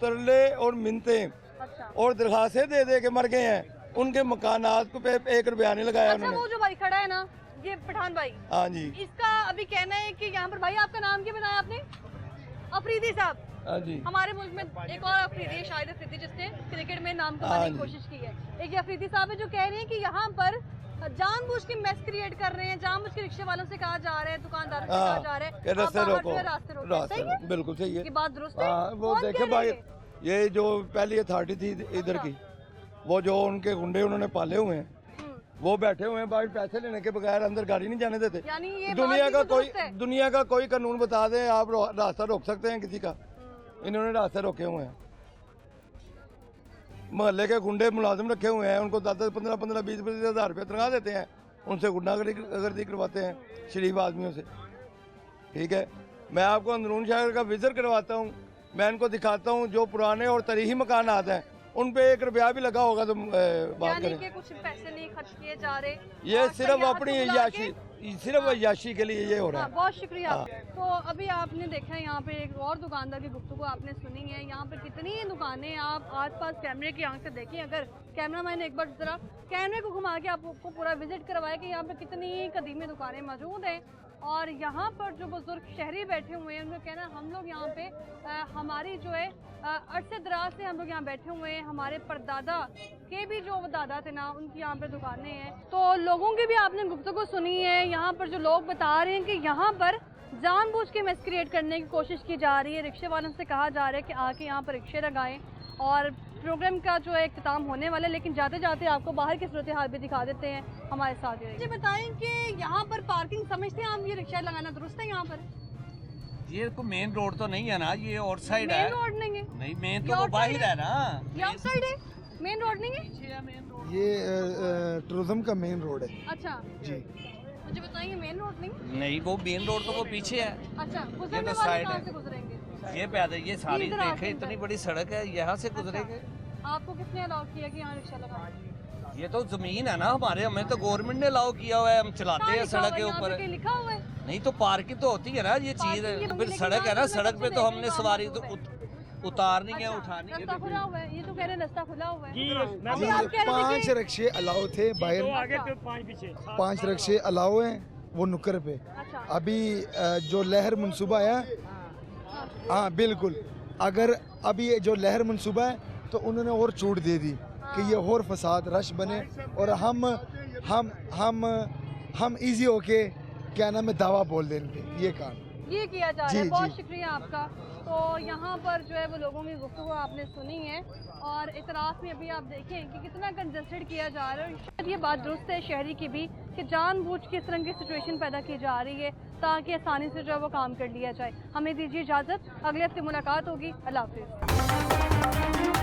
तरले और मिन्नते अच्छा। और दरखास्तें दे दे के मर गए हैं। उनके मकानात को पे 1 रुपया नहीं लगाया अच्छा, उन्होंने। वो जो भाई खड़ा है ना, ये पठान भाई, हाँ जी, इसका अभी कहना है कि यहाँ पर, भाई आपका नाम क्या बताया आपने? अफरीदी साहब। हाँ जी, हमारे मुल्क में एक और अफरीदी है, शाहिद अफरीदी, जिसने क्रिकेट में नाम कमाने हाँ की जी। कोशिश की है। एक ये अफरीदी साहब है जो कह रहे हैं कि यहाँ पर जानबूझ के मैस क्रिएट कर रहे हैं, जानबूझ के रिक्शे वालों से कहा जा रहा है, दुकानदारों से कहा जा रहा है कि आप रास्ते बाहर रोको, जो है रास्ते रोको। रास्ते सही है? रोको, बिल्कुल सही है। ये बात दुरुस्त है? हाँ, वो कौन देखे कह रहे भाई, हैं? ये जो पहली अथॉरिटी थी इधर की, वो जो उनके गुंडे उन्होंने पाले हुए हैं, वो बैठे हुए हैं भाई, पैसे लेने के बगैर अंदर गाड़ी नहीं जाने देते। यानी ये दुनिया बात का भी दुरुस्त है? दुनिया का कोई कानून बता दें आप रास्ता रोक सकते हैं किसी का? इन्होंने रास्ते रोके हुए हैं। मोहल्ले के गुंडे मुलाजिम रखे हुए हैं, उनको 10-10, 15-15, 20-20 हज़ार रुपये तनख्वाह देते हैं, उनसे गुंडागर्दी करवाते हैं शरीफ आदमियों से। ठीक है, मैं आपको अंदरून शहर का विजिट करवाता हूँ, मैं इनको दिखाता हूँ जो पुराने और तरीही मकानात हैं, उन पे 1 रुपया भी लगा होगा तो बात यानी करें। कि कुछ पैसे नहीं खर्च किए जा रहे, ये और सिर्फ सयाहत अपनी को बुला अय्याशी, के- सिर्फ अय्याशी के लिए ये हो रहा हाँ, है। बहुत शुक्रिया। हाँ। तो अभी आपने देखा है यहाँ पे एक और दुकानदार की गुफ्तगू आपने सुनी है। यहाँ पे कितनी दुकानें आप आसपास कैमरे की आंख से देखें, अगर कैमरा मैन एक बार जरा कैमरे को घुमा के आपको पूरा विजिट करवाए कि यहाँ पे कितनी कदीमी दुकानें मौजूद हैं। और यहाँ पर जो बुजुर्ग शहरी बैठे हुए हैं, उनका कहना है हम लोग यहाँ पे हमारी जो है अरसे दराज से हम लोग यहाँ बैठे हुए हैं, हमारे परदादा के भी जो दादा थे ना, उनकी यहाँ पे दुकानें हैं। तो लोगों की भी आपने गुफ्तगू सुनी है। यहाँ पर जो लोग बता रहे हैं कि यहाँ पर जानबूझ के मेस क्रिएट करने की कोशिश की जा रही है। रिक्शे वालों से कहा जा रहा है कि आके यहाँ पर रिक्शे लगाएं और प्रोग्राम का जो है इख्तिताम होने वाला है, लेकिन जाते जाते आपको बाहर की सूरत हाल भी दिखा देते हैं। हमारे साथ ये मुझे बताएं कि यहाँ पर पार्किंग समझते हैं आप, ये रिक्शा लगाना दुरुस्त है यहाँ पर? ये को मेन रोड तो नहीं है ना, ये और साइड है। मेन रोड नहीं है, नहीं मेन तो वो बाहर है ना, ये आउटसाइड है, मेन रोड नहीं है। ये टूरिज्म का मेन रोड है अच्छा जी। मुझे बताइए मेन रोड नहीं? नहीं वो मेन रोड तो वो पीछे है। अच्छा, गुजरने तो वाले साइड कहाँ है। से गुजरेंगे? ये पैदल ये सारी इधर आके देखे इधर। इतनी बड़ी सड़क है, यहाँ से गुजरेंगे। आपको किसने अलाउ किया कि यहाँ रिक्शा लगाएं? ये तो जमीन है ना हमारे, हमें तो गवर्नमेंट ने अलाउ किया हुआ है, हम चलाते हैं सड़क के ऊपर। लिखा हुआ है? नहीं तो पार्किंग तो होती है ना, ये चीज पार्किंग ये फिर लेकिन सड़क है ना, यहाँ सड़क पे तो देखने हमने का सवारी मौका तो है। उतारनी है अच्छा, उठानी है। रास्ता खुला हुआ है, ये तो कह रहे हैं रास्ता खुला हुआ है। जी, आप कह रहे थे 5 कि- रिक्शे अलाउ थे बाहर, आगे तो 5 पीछे। 5 रिक्शे अलाउ हैं वो नुक्कर पे। अच्छा, अभी जो लहर मनसूबा है, हाँ बिल्कुल, अगर अभी ये जो लहर मनसूबा है तो उन्होंने और छूट दे दी कि ये और फसाद रश बने और हम इजी होके क्या नाम है दावा बोल देंगे ये काम। ये किया जा रहा जी, है। बहुत जी। शुक्रिया आपका। तो यहाँ पर जो है वो लोगों की गुफ्तगू आपने सुनी है और इतराफ़ में अभी आप देखें कि कितना कंजस्टेड किया जा रहा है। और शायद ये बात दुरुस्त है शहरी की भी कि जानबूझ के इस तरह की सिचुएशन पैदा की जा रही है ताकि आसानी से जो है वो काम कर लिया जाए। हमें दीजिए इजाज़त, अगले हफ्ते मुलाकात होगी। अल्लाह हाफिज़।